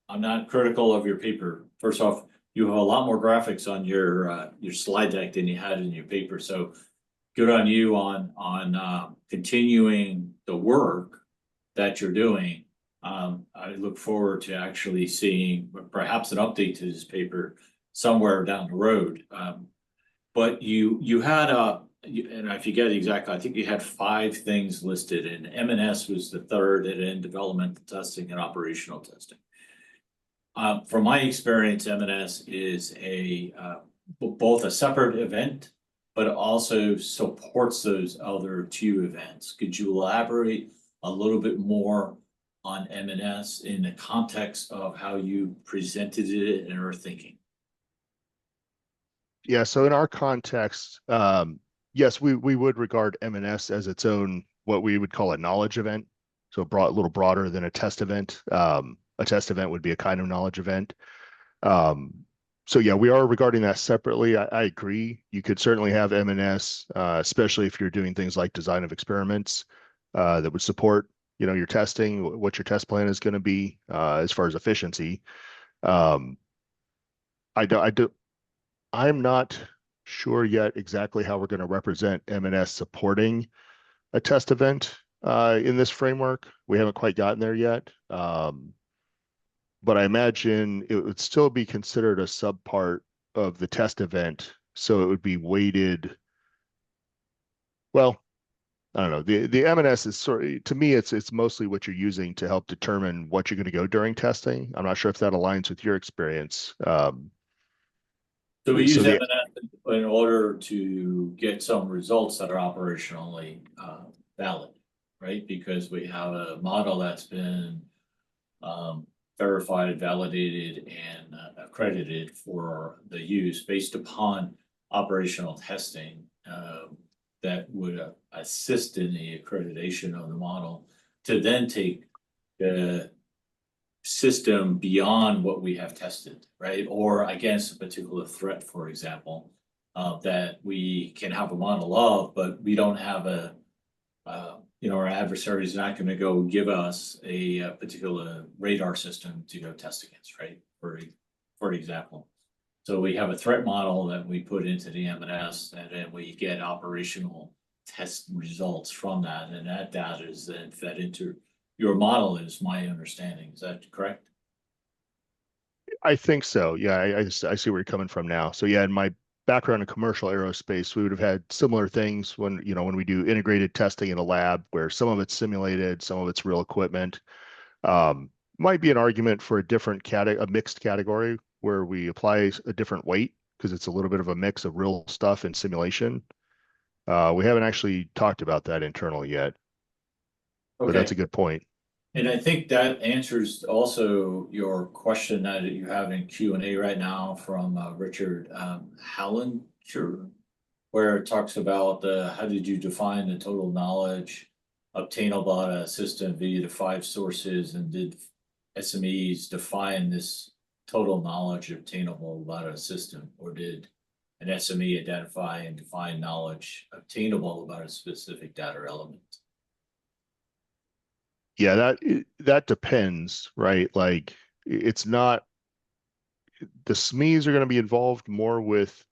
not critical of your paper. First off, you have a lot more graphics on your slide deck than you had in your paper. So good on you on continuing the work that you're doing. I look forward to actually seeing perhaps an update to this paper somewhere down the road. But you had and I forget exactly, I think you had 5 things listed, and M&S was the third, and then developmental testing and operational testing. From my experience, M&S is both a separate event, but also supports those other 2 events. Could you elaborate a little bit more on M&S in the context of how you presented it and are thinking? Yeah, so in our context, yes, we would regard M&S as its own, what we would call a knowledge event. So a little broader than a test event. A test event would be a kind of knowledge event. So yeah, we are regarding that separately. I agree. You could certainly have M&S, especially if you're doing things like design of experiments that would support, your testing, what your test plan is going to be as far as efficiency. I'm not sure yet exactly how we're going to represent M&S supporting a test event in this framework. We haven't quite gotten there yet. But I imagine it would still be considered a subpart of the test event. So it would be weighted. Well, I don't know. The M&S is to me, it's mostly what you're using to help determine what you're going to go during testing. I'm not sure if that aligns with your experience. So we use M&S in order to get some results that are operationally valid, right? Because we have a model that's been verified, validated, and accredited for the use based upon operational testing that would assist in the accreditation of the model, to then take the system beyond what we have tested, right? Or against a particular threat, for example, that we can have a model of, but we don't have our adversary is not going to go give us a particular radar system to go test against, right? For example. So we have a threat model that we put into the M&S, and then we get operational test results from that, and that data is then fed into your model, is my understanding. Is that correct? I think so. Yeah, I see where you're coming from now. So yeah, in my background in commercial aerospace, we would have had similar things when we do integrated testing in a lab where some of it's simulated, some of it's real equipment. Might be an argument for a mixed category where we apply a different weight because it's a little bit of a mix of real stuff and simulation. We haven't actually talked about that internally yet, but that's a good point. And I think that answers also your question that you have in Q&A right now from Richard Hallenger, where it talks about how did you define the total knowledge obtainable about a system via the 5 sources, and did SMEs define this total knowledge obtainable about a system, or did an SME identify and define knowledge obtainable about a specific data element? Yeah, that depends, right? Like it's not, the SMEs are going to be involved more with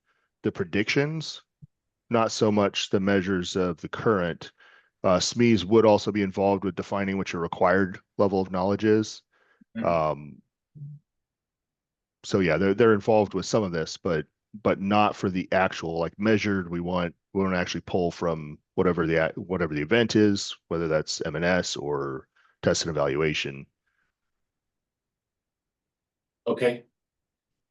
the predictions, not so much the measures of the current. SMEs would also be involved with defining what your required level of knowledge is. So yeah, they're involved with some of this, but not for the actual like measured. We want to actually pull from whatever the event is, whether that's M&S or test and evaluation. Okay.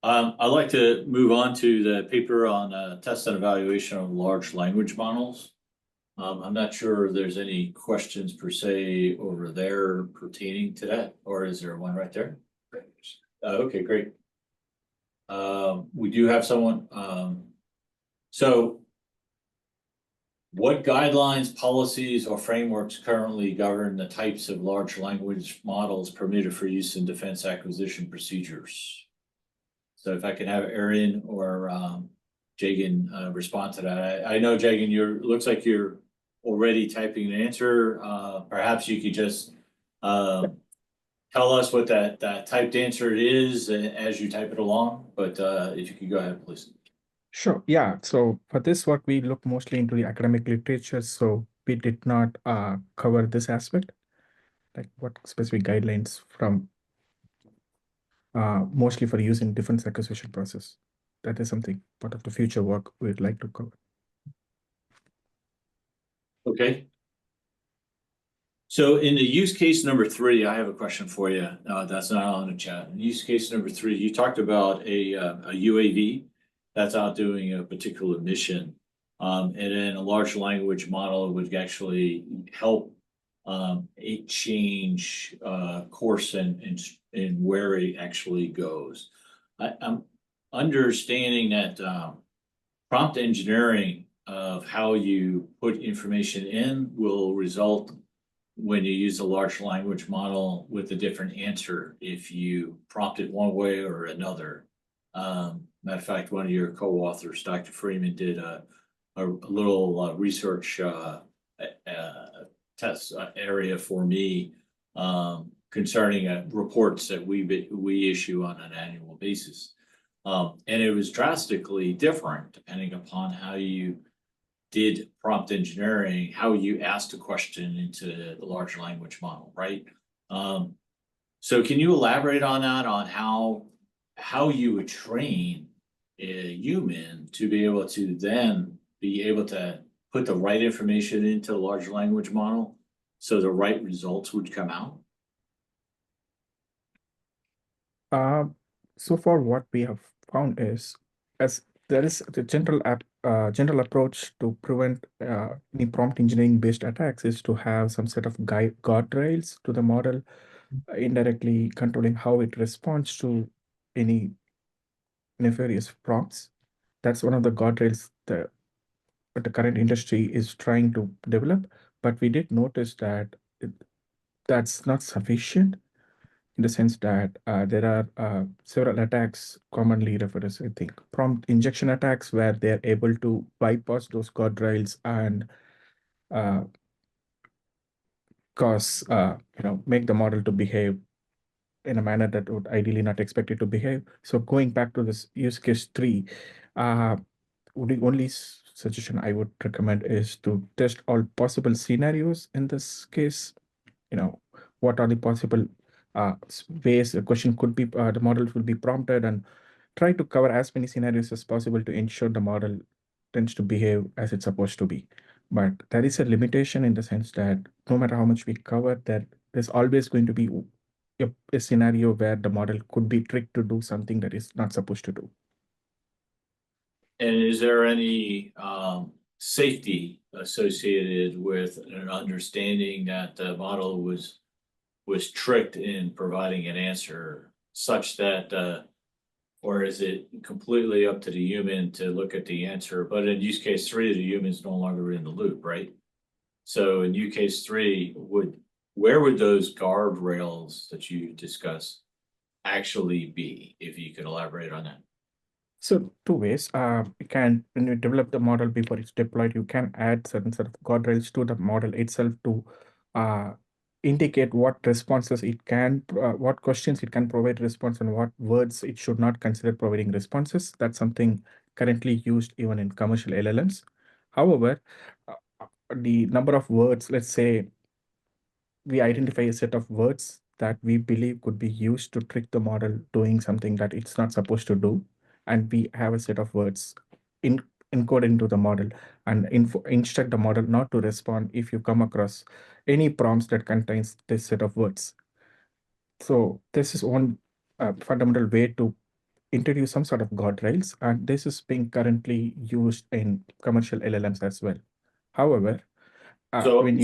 I'd like to move on to the paper on test and evaluation of large language models. I'm not sure if there's any questions per se over there pertaining to that, or is there one right there? Okay, great. We do have someone. So what guidelines, policies, or frameworks currently govern the types of large language models permitted for use in defense acquisition procedures? So if I can have Erin or Jagan respond to that. I know, Jagan, looks like you're already typing an answer. Perhaps you could just tell us what that typed answer is as you type it along. But if you could go ahead, please. Sure. Yeah. So for this work, we look mostly into the academic literature. So we did not cover this aspect, like what specific guidelines from mostly for use in defense acquisition process. That is something part of the future work we'd like to cover. Okay. So in the use case number 3, I have a question for you. That's not on the chat. In use case number 3, you talked about a UAV that's out doing a particular mission. And then a large language model would actually help it change course and where it actually goes. I'm understanding that prompt engineering of how you put information in will result when you use a large language model with a different answer if you prompt it one way or another. Matter of fact, one of your co-authors, Dr. Freeman, did a little research test area for me concerning reports that we issue on an annual basis. And it was drastically different depending upon how you did prompt engineering, how you asked a question into the large language model, right? So can you elaborate on that, on how you would train a human to be able to then be able to put the right information into the large language model so the right results would come out? So far, what we have found is, as there is the general approach to prevent any prompt engineering based attacks is to have some set of guardrails to the model, indirectly controlling how it responds to any nefarious prompts. That's one of the guardrails that the current industry is trying to develop. But we did notice that that's not sufficient. in the sense that there are several attacks commonly referred as, I think, prompt injection attacks, where they're able to bypass those guardrails and cause, make the model to behave in a manner that would ideally not expect it to behave. So going back to this use case 3, the only suggestion I would recommend is to test all possible scenarios in this case. What are the possible ways the question could be, the model will be prompted, and try to cover as many scenarios as possible to ensure the model tends to behave as it's supposed to be. But there is a limitation in the sense that no matter how much we cover, there's always going to be a scenario where the model could be tricked to do something that is not supposed to do. And is there any safety associated with an understanding that the model was tricked in providing an answer such that, or is it completely up to the human to look at the answer? But in use case 3, the human's no longer in the loop, right? So in use case 3, where would those guardrails that you discussed actually be, if you could elaborate on that? So 2 ways. When you develop the model before it's deployed, you can add certain sort of guardrails to the model itself to indicate what responses it can, what questions it can provide response, and what words it should not consider providing responses. That's something currently used even in commercial LLMs. However, the number of words, let's say we identify a set of words that we believe could be used to trick the model doing something that it's not supposed to do, and we have a set of words encoded into the model and instruct the model not to respond if you come across any prompts that contains this set of words. So this is one fundamental way to introduce some sort of guardrails, and this is being currently used in commercial LLMs as well. However, So I'm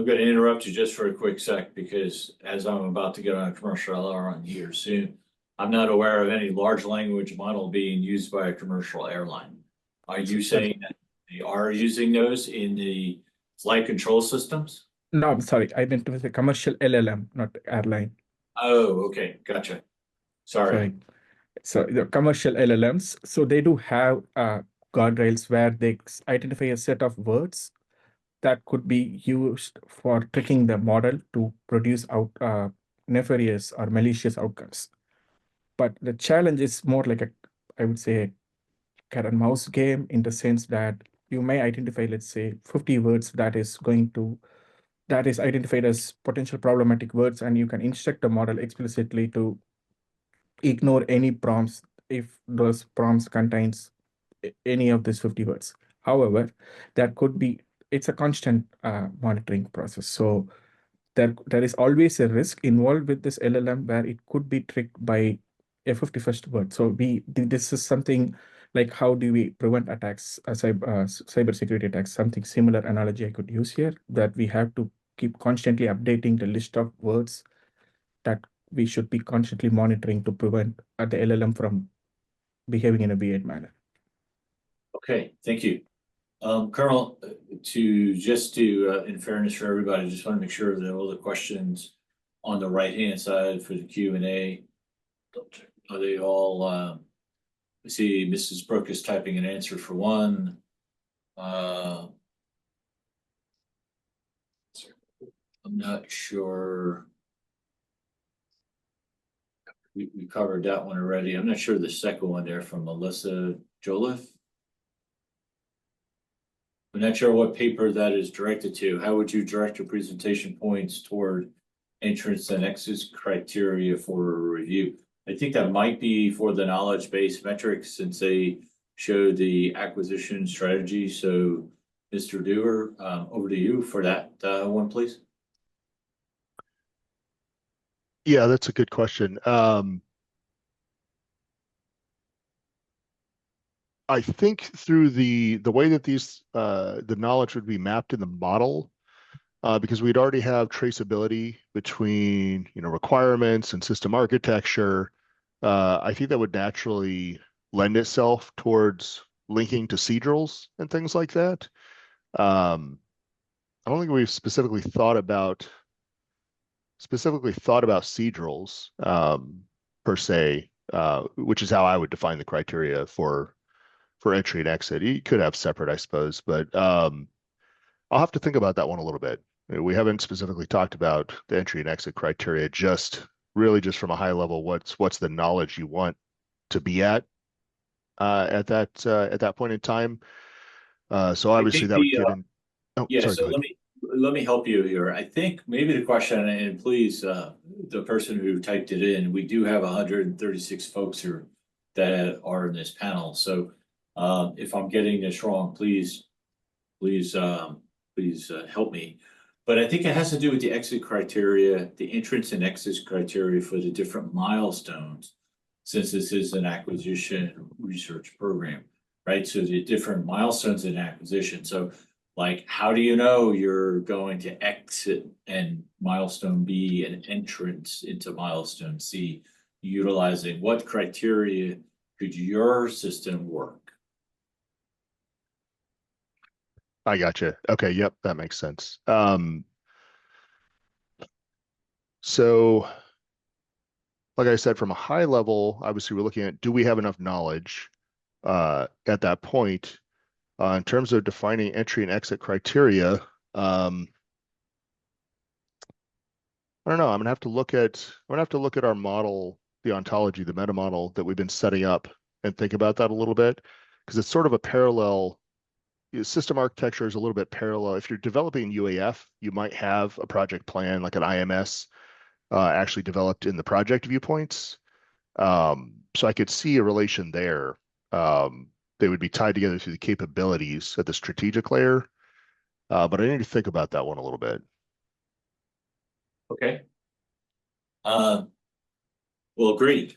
going to interrupt you just for a quick sec, because as I'm about to get on a commercial LLM here soon, I'm not aware of any large language model being used by a commercial airline. Are you saying that they are using those in the flight control systems? No, I'm sorry. I meant to say commercial LLM, not airline. Oh, okay. Gotcha. Sorry. So the commercial LLMs, so they do have guardrails where they identify a set of words that could be used for tricking the model to produce nefarious or malicious outcomes. But the challenge is more like I would say, cat and mouse game, in the sense that you may identify, let's say, 50 words that is identified as potential problematic words, and you can instruct the model explicitly to ignore any prompts if those prompts contains any of these 50 words. However, it's a constant monitoring process. So there is always a risk involved with this LLM where it could be tricked by a 51st word. So this is something like, how do we prevent attacks, cybersecurity attacks? Something similar analogy I could use here, that we have to keep constantly updating the list of words that we should be constantly monitoring to prevent the LLM from behaving in a weird manner. Okay, thank you. Colonel, in fairness for everybody, I just want to make sure that all the questions on the right-hand side for the Q&A, are they all, I see Mrs. Brooke is typing an answer for one. I'm not sure. We covered that one already. I'm not sure the second one there from Melissa Joliffe. I'm not sure what paper that is directed to. How would you direct your presentation points toward entrance and exit criteria for review? I think that might be for the knowledge-based metrics, since they show the acquisition strategy. So Mr. Doerr, over to you for that one, please. Yeah, that's a good question. I think through the way that the knowledge would be mapped in the model, because we'd already have traceability between requirements and system architecture, I think that would naturally lend itself towards linking to procedurals and things like that. I don't think we've specifically thought about specifically thought about procedurals per se, which is how I would define the criteria for entry and exit. You could have separate, I suppose, but I'll have to think about that one a little bit. We haven't specifically talked about the entry and exit criteria, just really just from a high level, what's the knowledge you want to be at that point in time. So I obviously think that would get in. Oh, yeah, sorry, so go ahead. let me help you here. I think maybe the question, and please, the person who typed it in, we do have 136 folks here that are in this panel. So if I'm getting this wrong, please help me. But I think it has to do with the exit criteria, the entrance and exit criteria for the different milestones, since this is an acquisition research program, right? So the different milestones in acquisition. So like, how do you know you're going to exit and milestone B and entrance into milestone C, utilizing what criteria could your system work? I gotcha. Okay, yep, that makes sense. So like I said, from a high level, obviously we're looking at, do we have enough knowledge at that point in terms of defining entry and exit criteria? I don't know. I'm gonna have to look at our model, the ontology, the meta model that we've been setting up, and think about that a little bit, because it's sort of a parallel. System architecture is a little bit parallel. If you're developing UAF, you might have a project plan like an IMS actually developed in the project viewpoints. So I could see a relation there. They would be tied together through the capabilities at the strategic layer. But I need to think about that one a little bit. Okay. Well, great.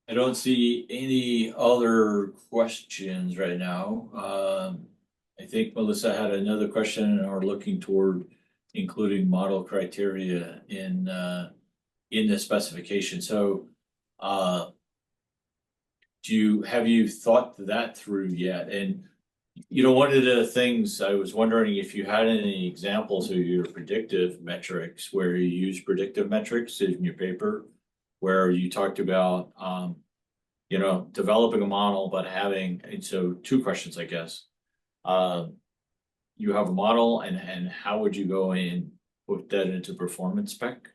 I don't see any other questions right now. I think Melissa had another question and are looking toward including model criteria in the specification. So have you thought that through yet? And you know, one of the things I was wondering if you had any examples of your predictive metrics where you use predictive metrics in your paper, where you talked about you know, developing a model, but having, and so two questions, I guess. You have a model, and how would you go and put that into performance spec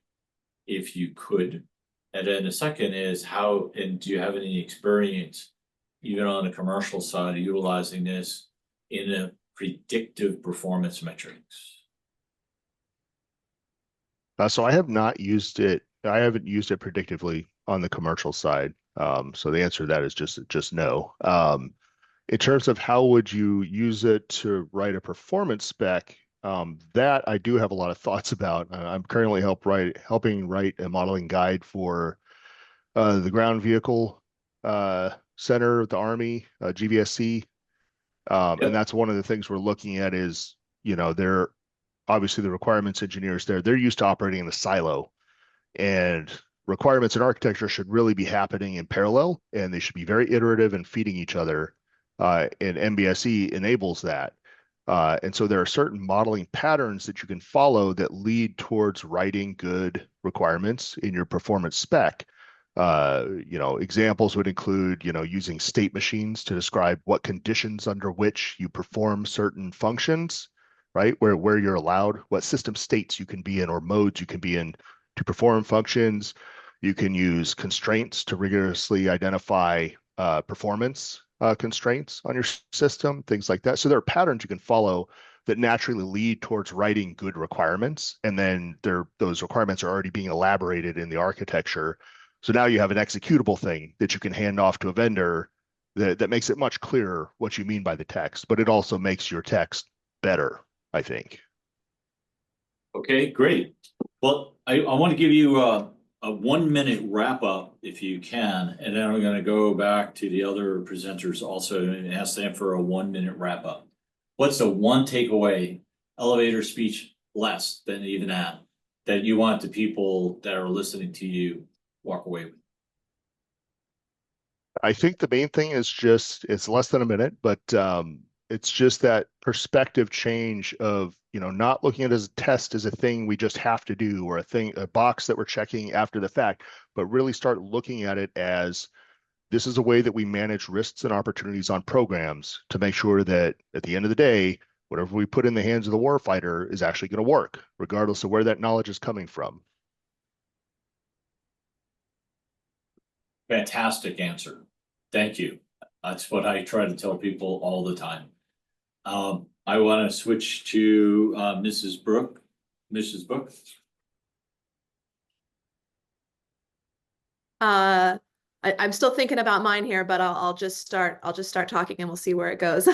if you could? And then the second is how, and do you have any experience, even on the commercial side, utilizing this in a predictive performance metrics? So I have not used it. I haven't used it predictively on the commercial side. So the answer to that is just no. In terms of how would you use it to write a performance spec, that I do have a lot of thoughts about. I'm currently helping write a modeling guide for the ground vehicle center of the Army, GVSC. Yep. And that's one of the things we're looking at is, you know, they're obviously the requirements engineers there, they're used to operating in the silo, and requirements and architecture should really be happening in parallel, and they should be very iterative and feeding each other. And MBSE enables that. And so there are certain modeling patterns that you can follow that lead towards writing good requirements in your performance spec. You know, examples would include, you know, using state machines to describe what conditions under which you perform certain functions, right? Where you're allowed, what system states you can be in or modes you can be in to perform functions. You can use constraints to rigorously identify performance constraints on your system, things like that. So there are patterns you can follow that naturally lead towards writing good requirements. And then those requirements are already being elaborated in the architecture. So now you have an executable thing that you can hand off to a vendor that makes it much clearer what you mean by the text, but it also makes your text better, I think. Okay, great. Well, I want to give you a 1 minute wrap up if you can, and then I'm going to go back to the other presenters also and ask them for a 1 minute wrap up. What's the one takeaway, elevator speech less than even that you want the people that are listening to you walk away with? I think the main thing is just, it's less than a minute, but It's just that perspective change of, not looking at it as a test as a thing we just have to do, or a box that we're checking after the fact, but really start looking at it as this is a way that we manage risks and opportunities on programs to make sure that at the end of the day, whatever we put in the hands of the warfighter is actually going to work, regardless of where that knowledge is coming from. Fantastic answer. Thank you. That's what I try to tell people all the time. I want to switch to Mrs. Brooke. Mrs. Brooke. I'm still thinking about mine here, but I'll just start talking and we'll see where it goes.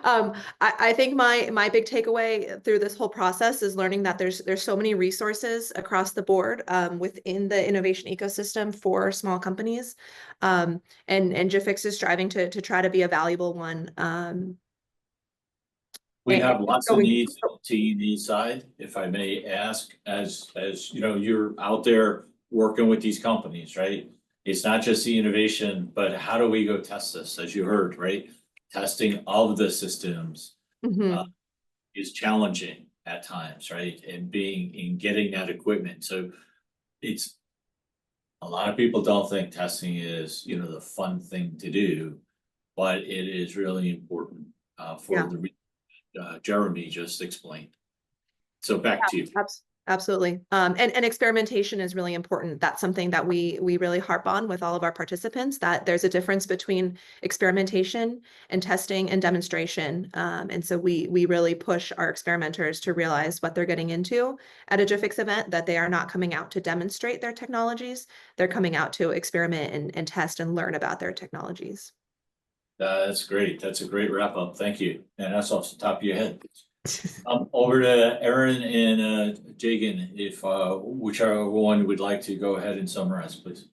I think my big takeaway through this whole process is learning that there's so many resources across the board within the innovation ecosystem for small companies. And GIFIX is striving to try to be a valuable one. We have lots of needs on the T&E side, if I may ask, as you're out there working with these companies, right? It's not just the innovation, but how do we go test this, as you heard, right? Testing of the systems is challenging at times, right? And getting that equipment. So it's, a lot of people don't think testing is, the fun thing to do, but it is really important for the reasons Jeremy just explained. So back to you. Absolutely. And experimentation is really important. That's something that we really harp on with all of our participants, that there's a difference between experimentation and testing and demonstration. And so we really push our experimenters to realize what they're getting into at a GIFIX event, that they are not coming out to demonstrate their technologies. They're coming out to experiment and test and learn about their technologies. That's great. That's a great wrap up. Thank you. And that's off the top of your head. Over to Erin and Jagan, if whichever one would like to go ahead and summarize, please.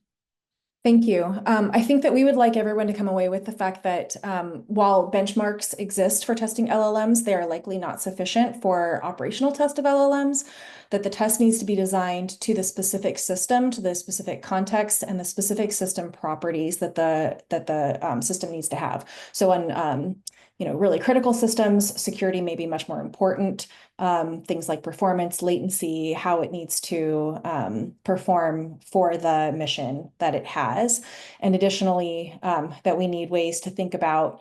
Thank you. I think that we would like everyone to come away with the fact that while benchmarks exist for testing LLMs, they are likely not sufficient for operational test of LLMs, that the test needs to be designed to the specific system, to the specific context, and the specific system properties that the system needs to have. So on really critical systems, security may be much more important. Things like performance, latency, how it needs to perform for the mission that it has. And additionally, that we need ways to think about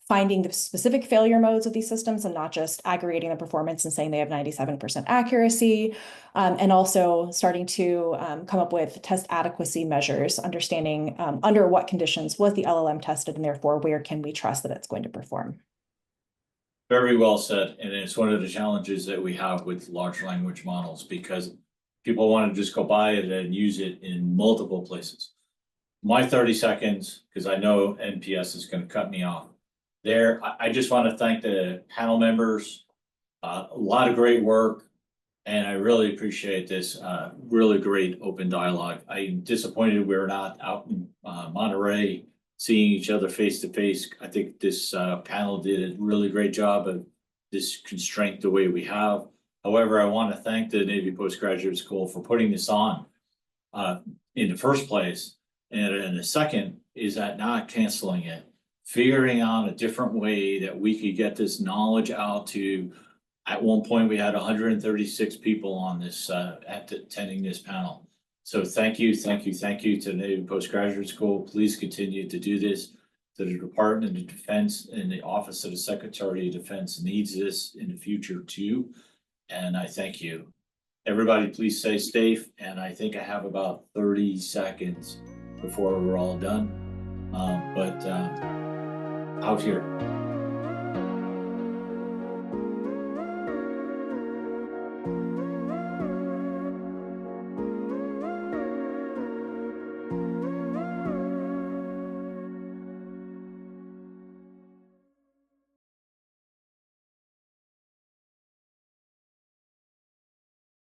finding the specific failure modes of these systems and not just aggregating the performance and saying they have 97% accuracy, and also starting to come up with test adequacy measures, understanding under what conditions was the LLM tested, and therefore where can we trust that it's going to perform. Very well said. And it's one of the challenges that we have with large language models, because people want to just go buy it and use it in multiple places. My 30 seconds, because I know NPS is going to cut me off there. I just want to thank the panel members. A lot of great work. And I really appreciate this really great open dialogue. I'm disappointed we're not out in Monterey seeing each other face to face. I think this panel did a really great job of this constraint the way we have. However, I want to thank the Navy Postgraduate School for putting this on in the first place. And the second is that not canceling it, figuring out a different way that we could get this knowledge out to. At one point, we had 136 people on this attending this panel. So thank you to the Navy Postgraduate School. Please continue to do this. To the Department of Defense and the Office of the Secretary of Defense needs this in the future too. And I thank you. Everybody, please stay safe. And I think I have about 30 seconds before we're all done. Out here.